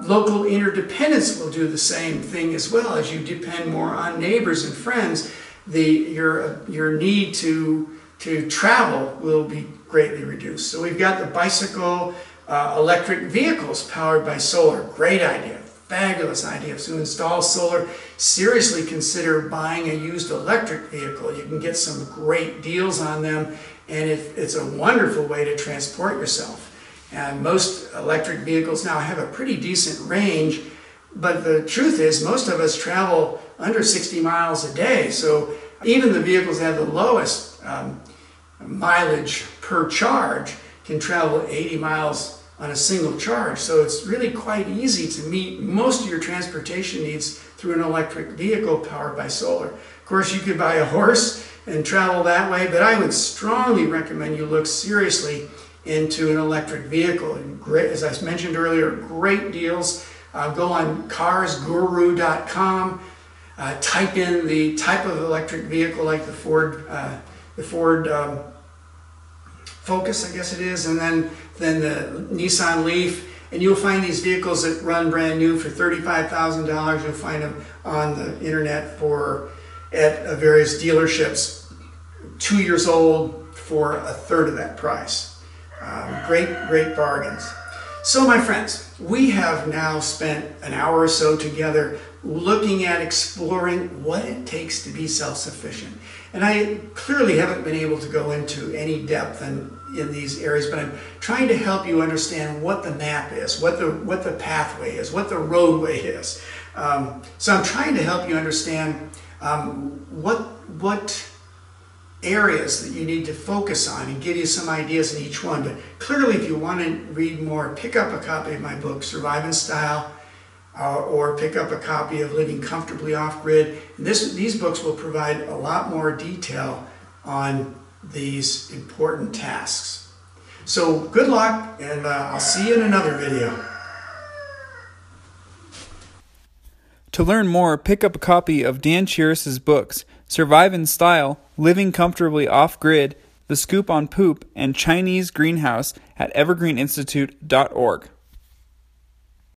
Speaker 1: Local interdependence will do the same thing as well. As you depend more on neighbors and friends, your need to travel will be greatly reduced. So we've got the bicycle, electric vehicles powered by solar. Great idea. Fabulous idea. So to install solar, seriously consider buying a used electric vehicle. You can get some great deals on them, and it's a wonderful way to transport yourself. And most electric vehicles now have a pretty decent range, but the truth is most of us travel under 60 miles a day. So even the vehicles that have the lowest mileage per charge can travel 80 miles on a single charge. So it's really quite easy to meet most of your transportation needs through an electric vehicle powered by solar. Of course, you could buy a horse and travel that way, but I would strongly recommend you look seriously into an electric vehicle. And great, as I mentioned earlier, great deals. Go on carsguru.com, type in the type of electric vehicle like the Ford Focus, I guess it is, and then the Nissan Leaf, and you'll find these vehicles that run brand new for $35,000. You'll find them on the internet at various dealerships, 2 years old for a third of that price. Great bargains. So my friends, we have now spent an hour or so together looking at exploring what it takes to be self-sufficient. And I clearly haven't been able to go into any depth in these areas, but I'm trying to help you understand what the map is, what the pathway is, what the roadway is. So I'm trying to help you understand what areas that you need to focus on and give you some ideas in each one. But clearly, if you want to read more, pick up a copy of my book, Survive in Style, or pick up a copy of Living Comfortably Off-Grid. These books will provide a lot more detail on these important tasks. So good luck, and I'll see you in another video.
Speaker 2: To learn more, pick up a copy of Dan Chirus's books, Survive in Style, Living Comfortably Off-Grid, The Scoop on Poop, and Chinese Greenhouse at evergreeninstitute.org.